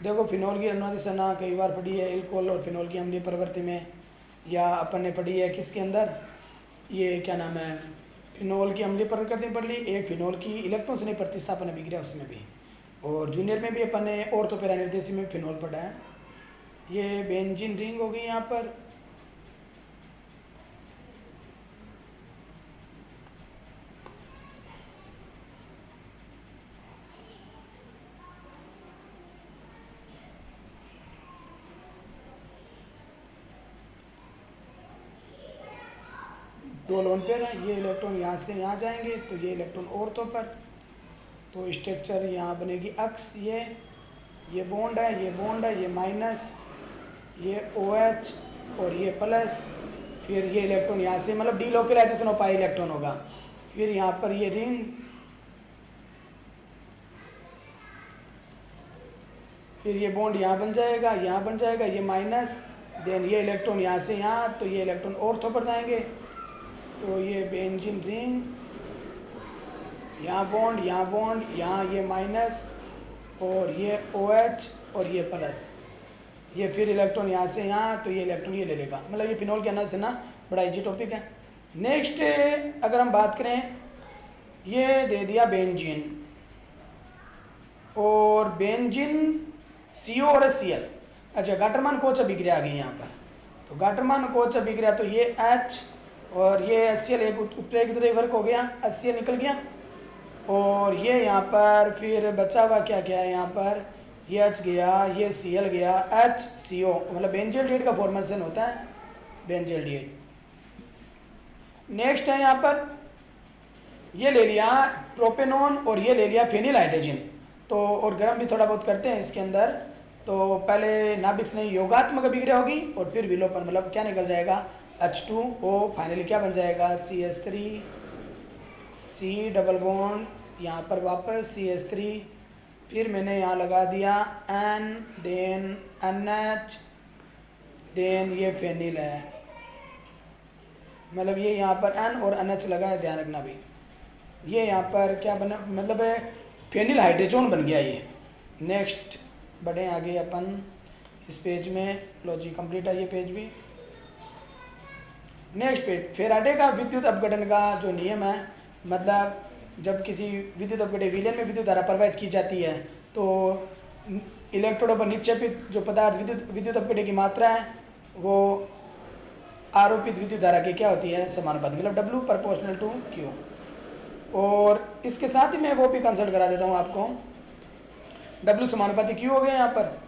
देखो फिनॉल की अनुनादिसना कई बार पढ़ी है, एल्कोहल और फिनॉल की अम्लीय प्रवृत्ति में, या अपन ने पढ़ी है किसके अंदर, ये क्या नाम है फिनोल की अम्लीकरण करनी पड़ ली, एक फिनोल की इलेक्ट्रॉन से नहीं प्रतिस्थापन अभिक्रिया उसमें भी। और जूनियर में भी अपन ने ऑर्थोपेरा निर्देशी में फिनोल पढ़ा है। ये बेंजीन रिंग हो गई यहाँ पर। दो लोन पेयर हैं, ये इलेक्ट्रॉन यहाँ से यहाँ जाएंगे तो ये इलेक्ट्रॉन ऑर्थो पर, तो स्ट्रक्चर यहाँ बनेगी अक्स। ये बॉन्ड है, ये बॉन्ड है, ये माइनस, ये OH और ये प्लस। फिर ये इलेक्ट्रॉन यहाँ से मतलब डीलोकलाइजेशन ऑफ पाई इलेक्ट्रॉन होगा। फिर यहाँ पर ये रिंग, फिर ये बॉन्ड यहाँ बन जाएगा, यहाँ बन जाएगा, ये माइनस, देन ये इलेक्ट्रॉन यहाँ से यहाँ, तो ये इलेक्ट्रॉन ऑर्थो पर जाएंगे। तो ये बेंजीन रिंग, यहाँ बॉन्ड, यहाँ बॉन्ड, यहाँ ये माइनस और ये OH और ये प्लस। ये फिर इलेक्ट्रॉन यहाँ से यहाँ, तो ये इलेक्ट्रॉन ये ले लेगा। मतलब ये फिनोल के अंदर से ना बड़ा इजी टॉपिक है। नेक्स्ट अगर हम बात करें, ये दे दिया बेंजीन, और बेंजीन CO और Cl। अच्छा, गाटरमान कोच अभिक्रिया आ गई यहाँ पर। तो गाटरमान कोच अभिक्रिया, तो ये H और ये HCl एक उत्प्रेरक की तरह वर्क हो गया, HCl निकल गया। और ये यहाँ पर फिर बचा हुआ क्या क्या है, यहाँ पर ये H गया, ये Cl गया, HCO मतलब बेंजोल्डिहाइड का फॉर्मेशन होता है, बेंजोल्डिहाइड। नेक्स्ट है यहाँ पर, ये ले लिया प्रोपेनॉन और ये ले लिया फेनिल हाइड्रोजन। तो और गर्म भी थोड़ा बहुत करते हैं इसके अंदर। तो पहले नाभिक से योगात्मक अभिक्रिया होगी और फिर विलोपन, मतलब क्या निकल जाएगा H2O, फाइनली क्या बन जाएगा CH3, C डबल बॉन्ड, यहाँ पर वापस CH3, फिर मैंने यहाँ लगा दिया N, देन NH, देन ये फेनिल है, मतलब ये यहाँ पर N और NH लगा है, ध्यान रखना भी। ये यहाँ पर क्या बना, मतलब फेनिल हाइड्रोजन बन गया ये। नेक्स्ट बढ़े आगे अपन इस पेज में, लो जी कंप्लीट है ये पेज भी। नेक्स्ट पेज, फेराडे का विद्युत अपघटन का जो नियम है, मतलब जब किसी विद्युत अपघटे विलयन में विद्युत धारा प्रवाहित की जाती है तो इलेक्ट्रोडों पर निक्षेपित जो पदार्थ विद्युत अपघटे की मात्रा है वो आरोपित विद्युत धारा की क्या होती है, समानुपाती, मतलब W प्रोपोर्शनल टू Q। और इसके साथ ही मैं वो भी कंसल्ट करा देता हूँ आपको, W समानुपाती Q हो गया यहाँ पर।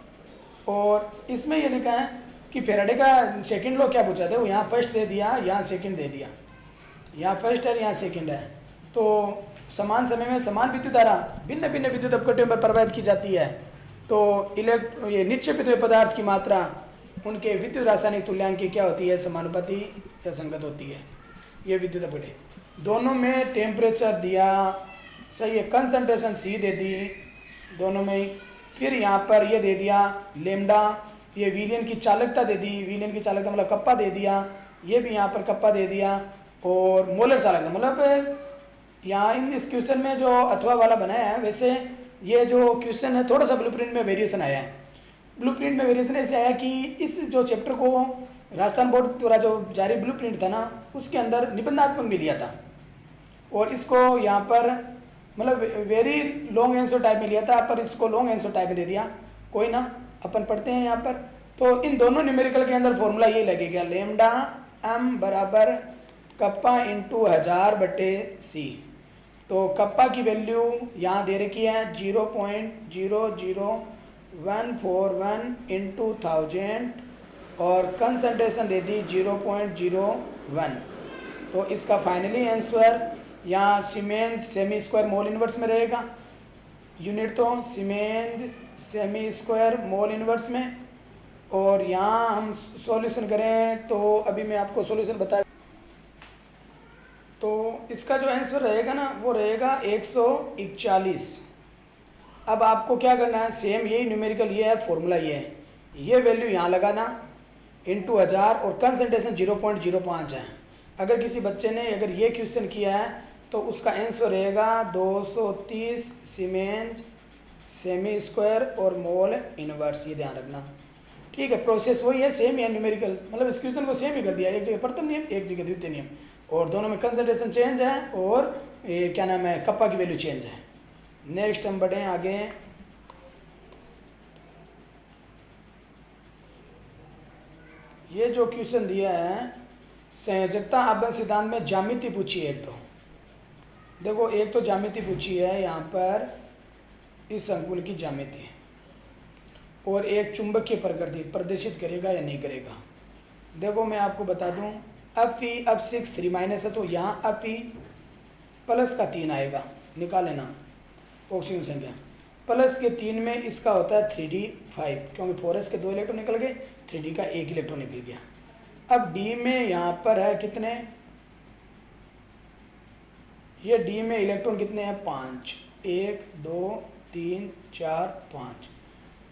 और इसमें ये लिखा है कि फेराडे का सेकंड लॉ क्या पूछा था, वो यहाँ फर्स्ट दे दिया, यहाँ सेकंड दे दिया, यहाँ फर्स्ट है, यहाँ सेकंड है। तो समान समय में समान विद्युत धारा भिन्न भिन्न विद्युत अपघटों पर प्रवाहित की जाती है, तो ये निक्षेपित हुए पदार्थ की मात्रा उनके विद्युत रासायनिक तुल्यांक की क्या होती है, समानुपाती या संगत होती है। ये विद्युत अपघटे दोनों में टेम्परेचर दिया, सही है, कंसंट्रेशन C दे दी दोनों में ही। फिर यहाँ पर ये दे दिया लेमडा, ये विलयन की चालकता दे दी, विलयन की चालकता मतलब कप्पा दे दिया, ये भी यहाँ पर कप्पा दे दिया। और मोलर चालकता मतलब यहाँ इस क्वेश्चन में जो अथवा वाला बनाया है, वैसे ये जो क्वेश्चन है थोड़ा सा ब्लूप्रिंट में वेरिएशन आया है। ब्लूप्रिंट में वेरिएशन ऐसे आया कि इस जो चैप्टर को राजस्थान बोर्ड द्वारा जो जारी ब्लूप्रिंट था ना, उसके अंदर निबंधात्मक में लिया था और इसको यहाँ पर मतलब वेरी लॉन्ग आंसर टाइप में लिया था, पर इसको लॉन्ग आंसर टाइप में दे दिया। कोई ना, अपन पढ़ते हैं यहाँ पर। तो इन दोनों न्यूमेरिकल के अंदर फॉर्मूला ये लगेगा, लेमडा m बराबर कप्पा इंटू 1000/C। तो कप्पा की वैल्यू यहाँ दे रखी है 0.00141 इंटू 1000 और कंसंट्रेशन दे दी 0.01। तो इसका फाइनली आंसर यहाँ siemens semi square mole inverse में रहेगा, यूनिट तो siemens semi square mole inverse में। और यहाँ हम सॉल्यूशन करें तो अभी मैं आपको सॉल्यूशन बता, तो इसका जो आंसर रहेगा ना वो रहेगा 141। अब आपको क्या करना है, सेम यही न्यूमेरिकल ये है, फॉर्मूला ये है, ये वैल्यू यहाँ लगाना इंटू 1000 और कंसंट्रेशन 0.05 है। अगर किसी बच्चे ने अगर ये क्वेश्चन किया है तो उसका आंसर रहेगा 230 सीमेंस सेमी स्क्वायर और मोल इनवर्स, ये ध्यान रखना, ठीक है। प्रोसेस वही है, सेम है न्यूमेरिकल, मतलब इस क्वेश्चन को सेम ही कर दिया, एक जगह प्रथम नियम एक जगह द्वितीय नियम। और दोनों में कंसंट्रेशन चेंज है और ये क्या नाम है कप्पा की वैल्यू चेंज है। नेक्स्ट हम बढ़े आगे। ये जो क्वेश्चन दिया है संयोजकता आपतन सिद्धांत में ज्यामिति पूछी है। एक तो देखो, एक तो ज्यामिति पूछी है यहाँ पर, इस संकुल की ज्यामिति, और एक चुंबकीय प्रकृति प्रदर्शित करेगा या नहीं करेगा। देखो मैं आपको बता दूं, अब पी अब 6 3 माइनस है तो यहाँ अब पी प्लस का 3 आएगा, निकाल लेना ऑक्सीजन संख्या। प्लस के 3 में इसका होता है 3d5, क्योंकि 4s के 2 इलेक्ट्रॉन निकल गए, 3d का 1 इलेक्ट्रॉन निकल गया। अब d में यहाँ पर है कितने, ये d में इलेक्ट्रॉन कितने हैं 5, 1 2 3 4 5,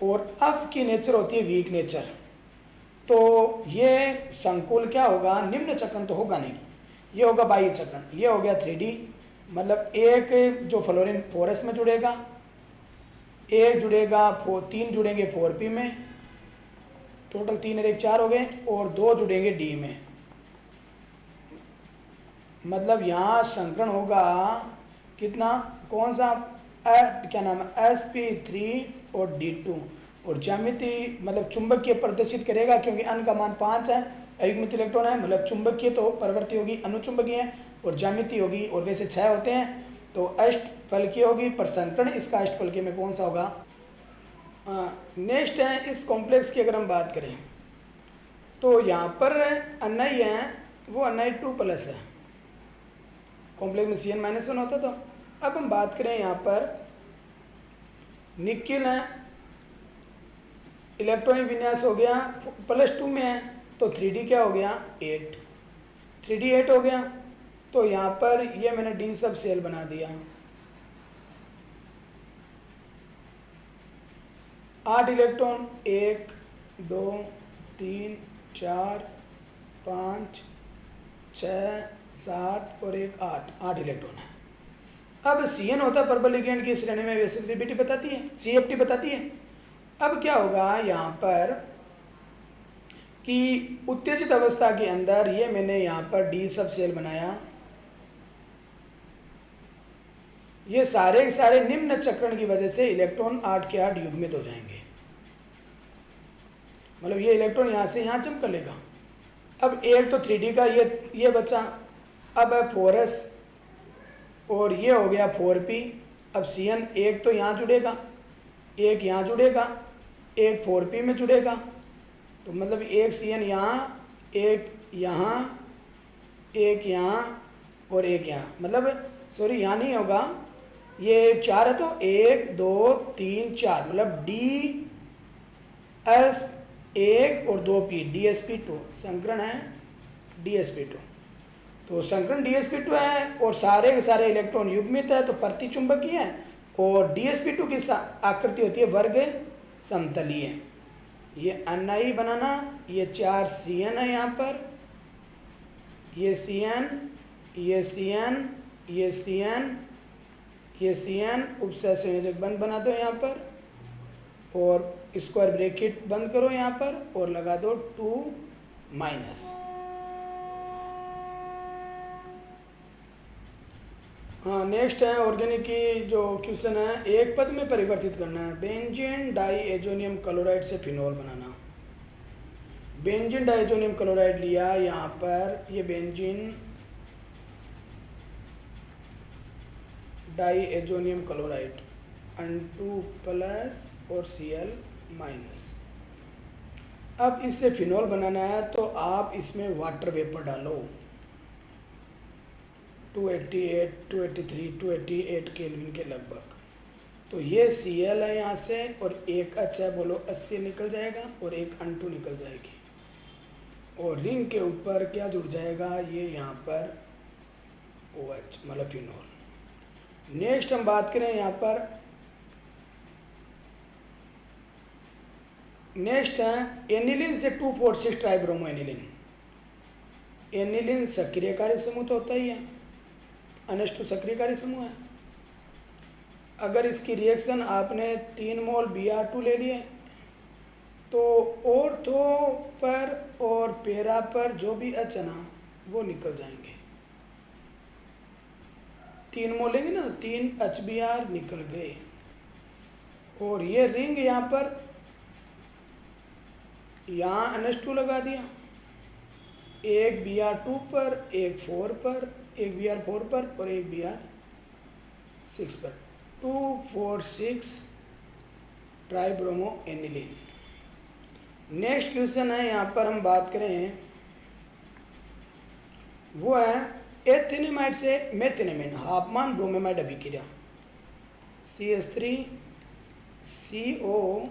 और F की नेचर होती है वीक नेचर, तो ये संकुल क्या होगा, निम्न चक्रण तो होगा नहीं, ये होगा बाह्य चक्रण। ये हो गया 3d, मतलब एक जो फ्लोरीन 4s में जुड़ेगा, एक जुड़ेगा 3 जुड़ेंगे 4p में, टोटल 3 और 1 4 हो गए, और 2 जुड़ेंगे d में। मतलब यहाँ संकरण होगा कितना, कौन सा, क्या नाम है sp3 और d2, और ज्यामिति मतलब चुंबकीय प्रदर्शित करेगा, क्योंकि अन का मान 5 है, अयुग्मित इलेक्ट्रॉन है, मतलब चुंबकीय तो प्रवृत्ति होगी अनुचुंबकीय है, और ज्यामिति होगी, और वैसे 6 होते हैं तो अष्टफलकीय होगी, पर संकरण इसका अष्टफलकीय में कौन सा होगा। नेक्स्ट है इस कॉम्प्लेक्स की अगर हम बात करें तो यहाँ पर Ni है वो Ni2+ है, कॉम्प्लेक्स में Cn-1 होता। तो अब हम बात करें यहाँ पर निकिल है, इलेक्ट्रॉनिक विन्यास हो गया +2 में है, तो 3d क्या हो गया 8, 3d 8 हो गया। तो यहाँ पर ये मैंने d सब सेल बना दिया, 8 इलेक्ट्रॉन 1 2 3 4 5 6 7 और 1 8 इलेक्ट्रॉन है। अब Cn होता है पर्पल लिगेंड की श्रेणी में वैसिविटी बताती है, CFT बताती है। अब क्या होगा यहाँ पर कि उत्तेजित अवस्था के अंदर ये मैंने यहाँ पर D सब सेल बनाया, ये सारे के सारे निम्न चक्रण की वजह से इलेक्ट्रॉन 8 के 8 युग्मित हो जाएंगे, मतलब ये इलेक्ट्रॉन यहाँ से यहाँ जंप कर लेगा। अब एक तो 3d का ये बचा, अब है 4s और ये हो गया 4p। अब Cn एक तो यहाँ जुड़ेगा, एक यहाँ जुड़ेगा, एक 4p में जुड़ेगा, तो मतलब एक Cn यहाँ, एक यहाँ, एक यहाँ और एक यहाँ, मतलब सॉरी यहाँ नहीं होगा, ये 4 है तो 1 2 3 4, मतलब ds1 और 2p dsp2 संकरण है dsp2। तो संकरण dsp2 है और सारे के सारे इलेक्ट्रॉन युग्मित है, तो प्रतिचुंबकीय है, और dsp2 की आकृति होती है वर्ग समतलीय। ये Ni बनाना, ये 4 Cn है यहाँ पर, ये Cn, ये Cn, ये Cn, ये Cn, उपसय संयोजक बंद बना दो यहाँ पर, और स्क्वायर ब्रैकेट बंद करो यहाँ पर, और लगा दो 2-। हाँ, नेक्स्ट है ऑर्गेनिक की जो क्वेश्चन है, एक पद में परिवर्तित करना है, बेंजीन डाईएजोनियम क्लोराइड से फिनोल बनाना। बेंजीन डाईएजोनियम क्लोराइड लिया यहाँ पर, ये बेंजीन डाईएजोनियम क्लोराइड N2+ और Cl-। अब इससे फिनोल बनाना है तो आप इसमें वाटर वेपर डालो, 288 283 288 केल्विन के लगभग। तो ये Cl है यहाँ से, और एक अच्छा बोलो 80 निकल जाएगा, और एक N2 निकल जाएगी, और रिंग के ऊपर क्या जुड़ जाएगा, ये यहाँ पर OH मतलब फिनोल। नेक्स्ट हम बात करें यहाँ पर, नेक्स्ट है एनिलीन से 2,4,6 ट्राइब्रोमो एनिलीन। एनिलीन सक्रियकारी समूह तो होता ही है, NH2 सक्रियकारी समूह है। अगर इसकी रिएक्शन आपने 3 मोल Br2 ले लिए तो ऑर्थो पर और पेरा पर जो भी H है ना वो निकल जाएंगे, 3 मोल लेंगे ना, 3 HBr निकल गए। और ये रिंग यहाँ पर, यहाँ NH2 लगा दिया, एक Br2 पर, एक 4 पर, एक Br4 पर और एक Br6 पर, 2 4 6 ट्राइब्रोमो एनिलीन। नेक्स्ट क्वेश्चन है, यहाँ पर हम बात करें वो है एथिनिमाइड से मेथिनेमिन हाफमान ब्रोमेमाइड अभिक्रिया। CH3 CO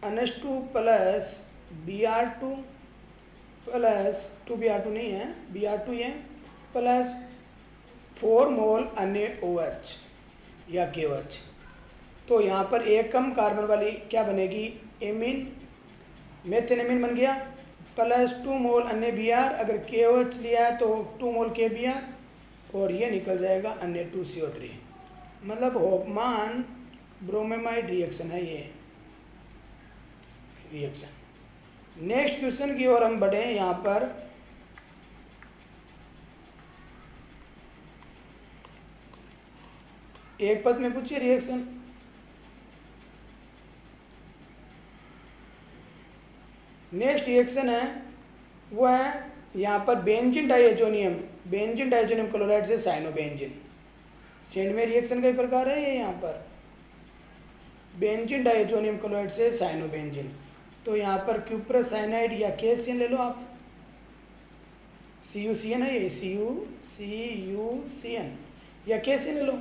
NH2 plus Br2 plus 2Br2 नहीं है, Br2 है, प्लस 4 मोल अन्य OH या KOH। तो यहाँ पर एक कम कार्बन वाली क्या बनेगी, एमीन, मेथिनेमिन बन गया, प्लस 2 मोल अन्य Br, अगर KOH लिया है तो 2 मोल KBr, और ये निकल जाएगा अन्य 2CO3। मतलब होफमान ब्रोमेमाइड रिएक्शन है ये रिएक्शन। नेक्स्ट क्वेश्चन की ओर हम बढ़े। यहाँ पर एक पद में पूछिए रिएक्शन। नेक्स्ट रिएक्शन है वो है यहाँ पर benzene diazonium, benzene diazonium chloride से साइनोबेंजीन। सेंड में रिएक्शन का प्रकार है ये, यहाँ पर बेंजीन डाइएजोनियम क्लोराइड से साइनोबेंजीन। तो यहाँ पर क्यूप्रस साइनाइड या KCN ले लो आप, CuCN है ये, CuCN या KCN ले लो,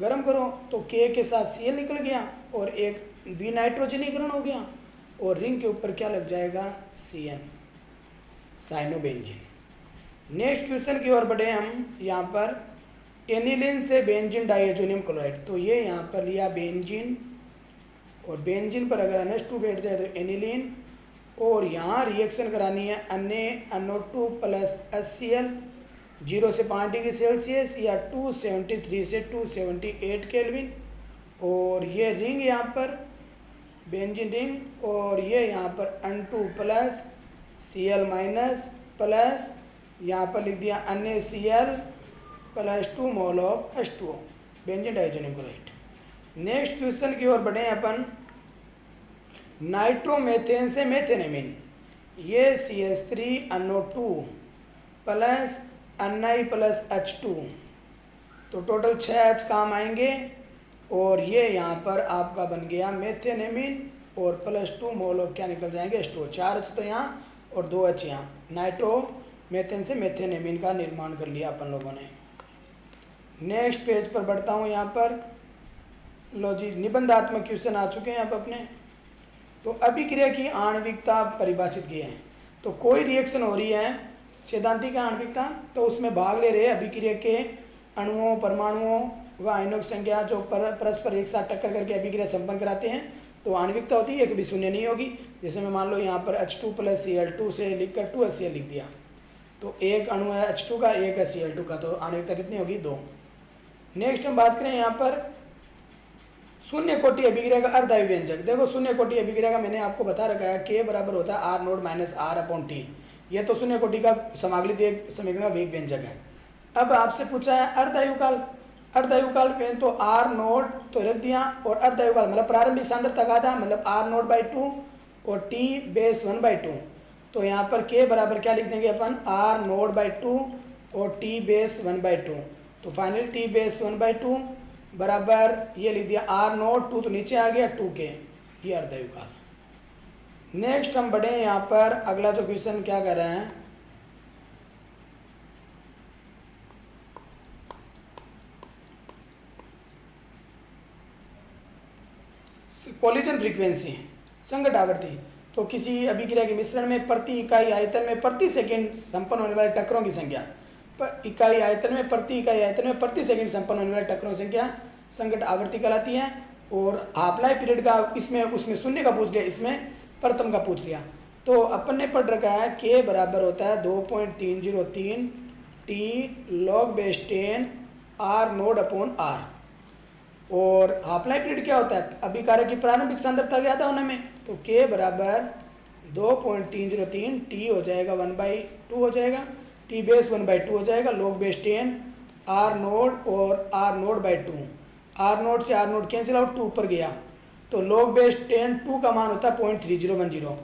गर्म करो तो K के साथ Cl निकल गया और एक V नाइट्रोजनीकरण हो गया और रिंग के ऊपर क्या लग जाएगा, CN, साइनोबेंजीन। नेक्स्ट क्वेश्चन की ओर बढ़े हम। यहाँ पर एनिलीन से बेंजीन डाइएजोनियम क्लोराइड, तो ये यहाँ पर लिया बेंजीन और बेंजीन पर अगर NH2 बैठ जाए तो एनिलीन, और यहाँ रिएक्शन करानी है NO2 प्लस HCl 0 से 5 डिग्री सेल्सियस या 273 से 278 केल्विन। और ये रिंग यहाँ पर बेंजीन रिंग, और ये यहाँ पर N2 plus Cl minus plus यहाँ पर लिख दिया NaCl plus 2 mole of H2O, benzene diazonium chloride. Next question की ओर बढ़े अपन। नाइट्रोमेथेन से मेथेनेमिन, ये CH3NO2 plus Ni plus H2, तो टोटल 6 H काम आएंगे और ये यहाँ पर आपका बन गया मेथेनेमिन और प्लस 2 मोल ऑफ क्या निकल जाएंगे, H2O। 4 H तो यहाँ और 2 H यहाँ। नाइट्रोमेथेन से मेथेनेमिन का निर्माण कर लिया अपन लोगों ने। नेक्स्ट पेज पर बढ़ता हूँ। यहाँ पर लो जी, निबंधात्मक क्वेश्चन आ चुके हैं अब अपने। तो अभिक्रिया की आणविकता परिभाषित की है। तो कोई रिएक्शन हो रही है सैद्धांतिक आणविकता, तो उसमें भाग ले रहे अभिक्रिया के अणुओं, परमाणुओं व आयनों की संख्या जो परस्पर एक साथ टक्कर करके अभिक्रिया संपन्न कराते हैं, तो आणविकता होती है, कभी शून्य नहीं होगी। जैसे मैं मान लो यहाँ पर H2 प्लस Cl2 से लिखकर 2HCl लिख दिया, तो एक अणु है H2 का, एक है Cl2 का, तो आणविकता कितनी होगी, 2। नेक्स्ट हम बात करें यहाँ पर शून्य कोटि अभिक्रिया का अर्धवायु व्यंजक। देखो शून्य कोटि अभिक्रिया का मैंने आपको बता रखा है, K बराबर होता है R0 माइनस R/T। ये तो शून्य कोटि का समाकलित वेग समीकरण का वेग व्यंजक है। अब आपसे पूछा है अर्धवायु काल, अर्धवायु काल पे तो R0 तो रख दिया, और अर्धवायु काल मतलब प्रारंभिक सांद्रता का था, मतलब R0/2 और T बेस 1/2। तो यहाँ पर K बराबर क्या लिख देंगे अपन, R0/2 और T बेस 1/2। तो फाइनल T बेस 1/2 बराबर ये लिख दिया R0, 2 तो नीचे आ गया 2K, ये अर्धवायु काल। नेक्स्ट हम बढ़े यहाँ पर, अगला जो क्वेश्चन क्या कर रहे हैं, कोलिजन फ्रीक्वेंसी, संघट आवृत्ति। तो किसी अभिक्रिया के मिश्रण में प्रति इकाई आयतन में प्रति सेकंड संपन्न होने वाले टक्करों की संख्या, पर इकाई आयतन में प्रति इकाई आयतन में प्रति सेकंड संपन्न होने वाले टक्करों की संख्या संघट आवृत्ति कहलाती है। और हाफ लाइफ पीरियड का इसमें उसमें शून्य का पूछ लिया, इसमें प्रथम का पूछ लिया। तो अपन ने पढ़ रखा है K बराबर होता है 2.303 T log बेस 10 R0/R। और हाफ लाइफ पीरियड क्या होता है, अभिकारक की प्रारंभिक सांद्रता ज्ञात होने में, तो K बराबर 2.303 T हो जाएगा 1/2 हो जाएगा, T बेस 1/2 हो जाएगा, log बेस 10 आर नोड और R naught by two, R naught से आर नोड कैंसिल आउट, 2 ऊपर गया तो log बेस 10 2 का मान होता है 0.3010,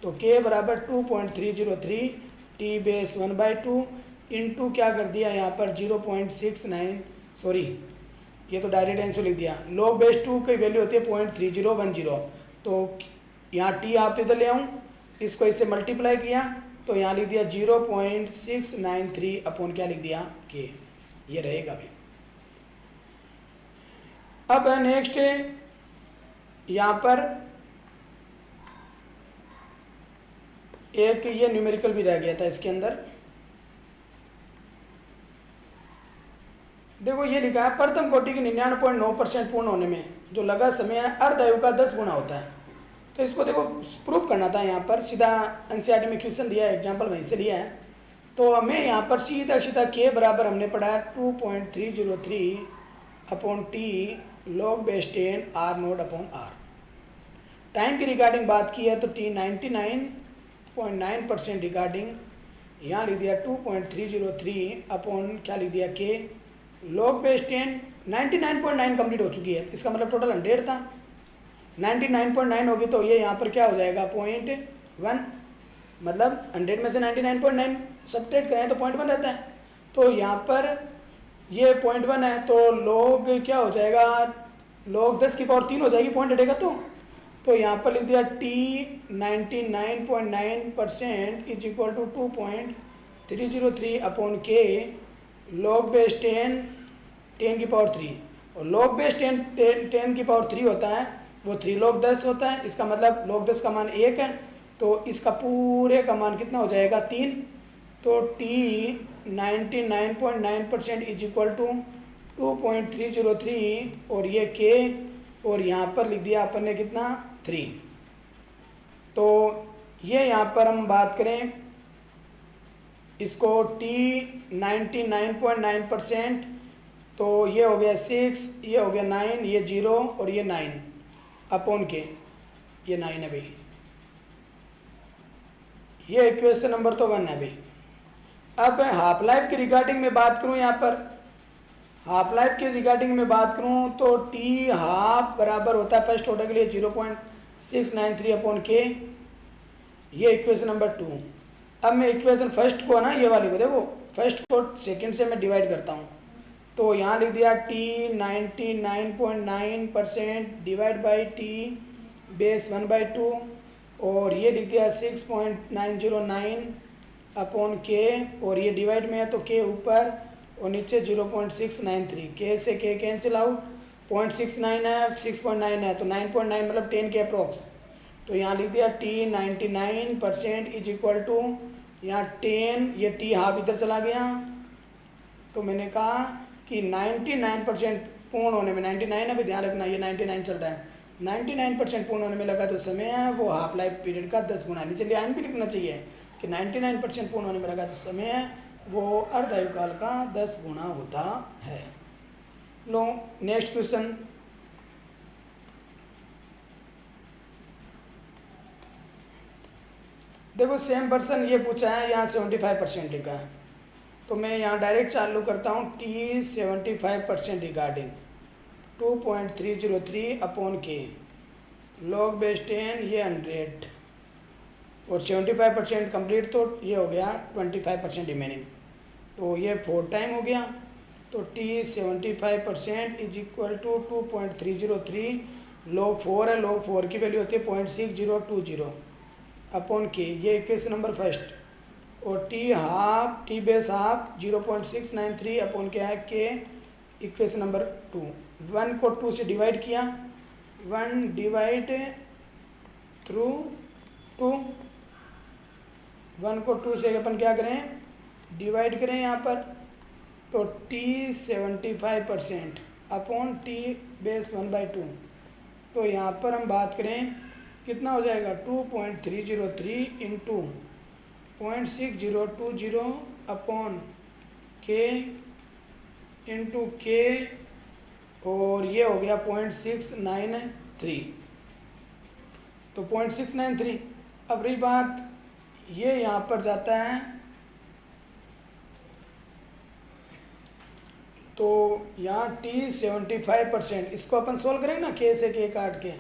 तो k बराबर 2.303 टी बेस 1/2 इंटू क्या कर दिया यहाँ पर 0.69, सॉरी ये तो डायरेक्ट आंसर लिख दिया, log बेस 2 की वैल्यू होती है 0.3010, तो यहाँ टी आप इधर ले आऊँ, इसको इससे मल्टीप्लाई किया तो यहाँ लिख दिया 0.693 अपॉन क्या लिख दिया के, ये रहेगा भाई। अब नेक्स्ट यहाँ पर एक ये न्यूमेरिकल भी रह गया था इसके अंदर, देखो ये लिखा है प्रथम कोटि की 99.9% पूर्ण होने में जो लगा समय है अर्धायु का 10 गुना होता है। तो इसको देखो प्रूफ करना था, यहाँ पर सीधा एनसीईआरटी में क्वेश्चन दिया है, एग्जांपल वहीं से लिया है। तो हमें यहाँ पर सीधा सीधा के बराबर हमने पढ़ा है 2.303 upon T log base 10 R naught upon R. Time की रिगार्डिंग बात की है तो टी 99.9% रिगार्डिंग यहाँ लिख दिया 2.303 अपॉन क्या लिख दिया के log बेस 10, 99.9 कंप्लीट हो चुकी है, इसका मतलब टोटल 100 था, 99.9 होगी तो ये यहाँ पर क्या हो जाएगा 0.1, मतलब 100 में से 99.9 सब्ट्रैक्ट करें तो 0.1 रहता है, तो यहाँ पर ये 0.1 है तो log क्या हो जाएगा, log 10 की पावर 3 हो जाएगी, पॉइंट हटेगा तो यहाँ पर लिख दिया t 99.9% is equal to 2.303 upon K log base 10 की पावर 3, और log बेस 10 की पावर 3 होता है वो 3 log 10 होता है, इसका मतलब log 10 का मान 1 है तो इसका पूरे का मान कितना हो जाएगा 3, तो t 99.9% इज इक्वल टू 2.303 और ये k और यहाँ पर लिख दिया अपन ने कितना 3। तो ये यहाँ पर हम बात करें इसको t 99.9%, तो ये हो गया 6, ये हो गया 9, ये 0 और ये 9 अपॉन के, ये 9 है भाई, ये इक्वेशन नंबर तो 1 है भाई। अब हाफ लाइफ की रिगार्डिंग में बात करूं, यहाँ पर हाफ लाइफ की रिगार्डिंग में बात करूं तो टी हाफ बराबर होता है फर्स्ट ऑर्डर के लिए 0.693 अपॉन के, ये इक्वेशन नंबर 2। अब मैं इक्वेशन फर्स्ट को ना ये वाली को देखो, फर्स्ट को सेकंड से मैं डिवाइड करता हूँ तो यहाँ लिख दिया t 99.9% divide by T base 1/2 और ये लिख दिया 6.909 अपॉन के और ये डिवाइड में है तो के ऊपर और नीचे 0.693, के से के कैंसिल आउट, 0.69 है 6.9 है तो 9.9 मतलब 10 के अप्रोक्स, तो यहाँ लिख दिया t 99% इज इक्वल टू यहाँ 10, ये t हाफ इधर चला गया तो मैंने कहा कि 99% पूर्ण होने में 99 अभी ध्यान रखना, ये 99 चल रहा है, 99% पूर्ण होने में लगा जो समय है वो हाफ लाइफ पीरियड का 10 गुना, नीचे लाइन भी लिखना चाहिए कि 99% पूर्ण होने में लगा जो समय है वो अर्धायु काल का 10 गुना होता है। लो नेक्स्ट क्वेश्चन, देखो सेम पर्सन ये पूछा है, यहाँ 75% लिखा है तो मैं यहाँ डायरेक्ट चालू करता हूँ T 75% regarding 2.303 upon K log base 10 ये 100 और 75% कंप्लीट तो ये हो गया 25% रिमेनिंग, तो ये 4 टाइम हो गया तो t 75% is equal to 2.303 log 4 है, log 4 की वैल्यू होती है 0.6020 अपॉन के, ये इक्वेशन नंबर फर्स्ट, और टी बेस हाफ 0.693 अपॉन क्या है के, इक्वेशन नंबर 2। 1 को 2 से डिवाइड किया, 1 डिवाइड थ्रू 2, 1 को 2 से अपन क्या करें डिवाइड करें यहाँ पर, तो t 75% अपॉन टी बेस 1/2, तो यहाँ पर हम बात करें कितना हो जाएगा 2.303 इंटू 0.6020 अपॉन के इंटू के और ये हो गया 0.693, तो 0.693। अब रही बात ये यहाँ पर जाता है तो यहाँ T75%, इसको अपन सोल्व करेंगे ना के से के काट के,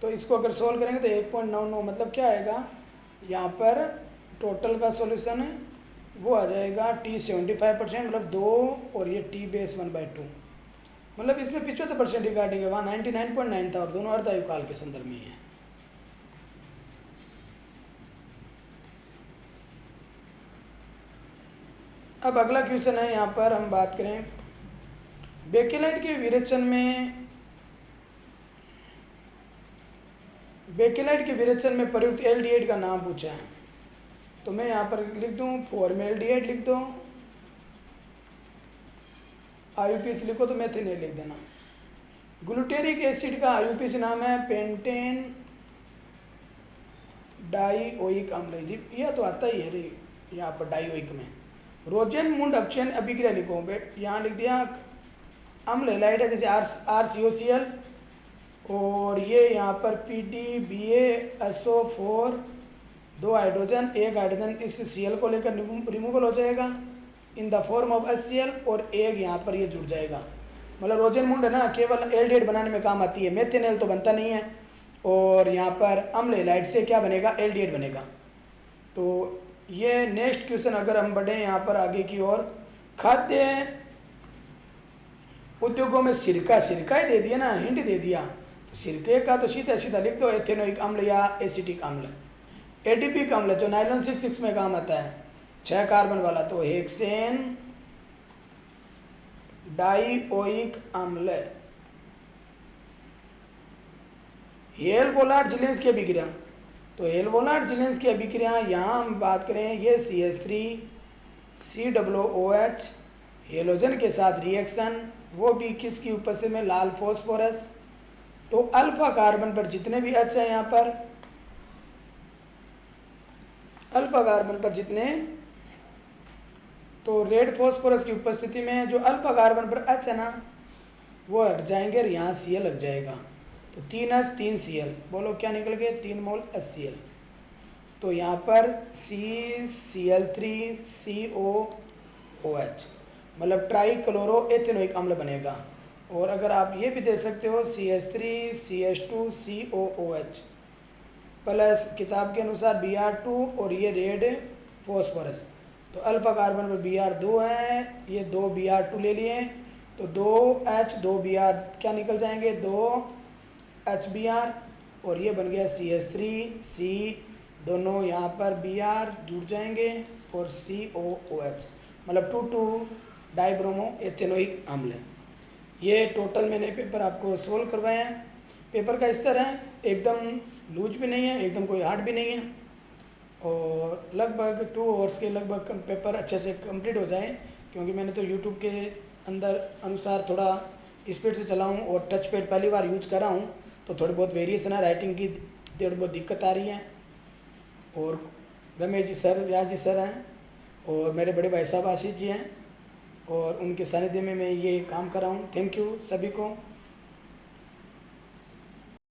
तो इसको अगर सोल्व करेंगे तो 1.99 मतलब क्या आएगा, यहाँ पर टोटल का सॉल्यूशन है वो आ जाएगा T75% मतलब 2 और ये T/1/2 मतलब इसमें 75% रिगार्डिंग है, वहाँ 99.9 था और दोनों अर्धायुकाल के संदर्भ में ही है। अब अगला क्वेश्चन है, यहाँ पर हम बात करें बेकेलाइट के विरेचन में प्रयुक्त एल्डिहाइड का नाम पूछा है। तो मैं यहाँ पर लिख दूँ फॉर्मेल्डिहाइड लिख दो, आईयूपीएसी लिखो तो मेथिनेल लिख देना। ग्लूटेरिक एसिड का आईयूपीएसी नाम है पेंटेन डाइओइक अम्ल, यह तो आता ही है रे यहाँ पर डाइओइक में। रोजेनमुंड अपचयन अभिक्रिया लिखो, यहाँ लिख दिया अम्ल हैलाइड है जैसे RCOCl, और ये यहाँ पर PDBaSO4 2 हाइड्रोजन 1 हाइड्रोजन इस Cl को लेकर रिमूवल हो जाएगा in the form of HCl, और एक यहाँ पर ये जुड़ जाएगा। मतलब रोजेनमुंड है ना केवल एल्डिहाइड बनाने में काम आती है, मेथिनेल तो बनता नहीं है, और यहाँ पर अम्ल हैलाइड से क्या बनेगा, एल्डिहाइड बनेगा। तो ये नेक्स्ट क्वेश्चन अगर हम बढ़े यहाँ पर आगे की ओर, खाद्य उद्योगों में सिरका ही दे दिया ना, हिंट दे दिया, तो सिरके का तो सीधा सीधा लिख दो एथेनोइक अम्ल या एसिटिक अम्ल। एडिपिक अम्ल जो नाइलॉन 6 में काम आता है 6 कार्बन वाला, तो हेक्सेन डाइओइक अम्ल। हेल-वोलार्ड जिलेंस की अभिक्रिया, तो हेल-वोलार्ड जिलेंस की अभिक्रिया यहाँ हम बात करें, ये CH3COOH हेलोजन के साथ रिएक्शन, वो भी किसकी उपस्थिति में, लाल फॉस्फोरस। तो अल्फा कार्बन पर जितने भी H है यहाँ पर, अल्फा कार्बन पर जितने, तो रेड फॉस्फोरस की उपस्थिति में जो अल्फा कार्बन पर H है ना वो हट जाएंगे और यहाँ Cl लग जाएगा, तो 3H 3Cl, बोलो क्या निकल गए, 3 मोल HCl। तो यहाँ पर CCl3COOH मतलब ट्राइक्लोरो एथेनोइक अम्ल बनेगा। और अगर आप ये भी दे सकते हो CH3CH2COOH प्लस किताब के अनुसार Br2 और ये रेड फॉस्फोरस, तो अल्फा कार्बन पर Br2 है, ये 2 Br2 ले लिए, तो 2H 2 Br क्या निकल जाएंगे, 2 HBr, और ये बन गया CH3C, दोनों यहाँ पर Br जुड़ जाएंगे और COOH मतलब 2,2 डाइब्रोमो एथेनोइक अम्ल। ये टोटल मैंने पेपर आपको सोल्व करवाए हैं। पेपर का स्तर है एकदम लूज भी नहीं है, एकदम कोई हार्ड भी नहीं है, और लगभग 2 आवर्स के लगभग पेपर अच्छे से कंप्लीट हो जाए, क्योंकि मैंने तो यूट्यूब के अंदर अनुसार थोड़ा स्पीड से चला हूँ और टच पैड पहली बार यूज कर रहा हूँ, तो थोड़ी बहुत वेरिएशन है, राइटिंग की थोड़ी बहुत दिक्कत आ रही है। और रमेश जी सर, व्यास जी सर हैं, और मेरे बड़े भाई साहब आशीष जी हैं, और उनके सानिध्य में मैं ये काम कर रहा हूँ। थैंक यू सभी को।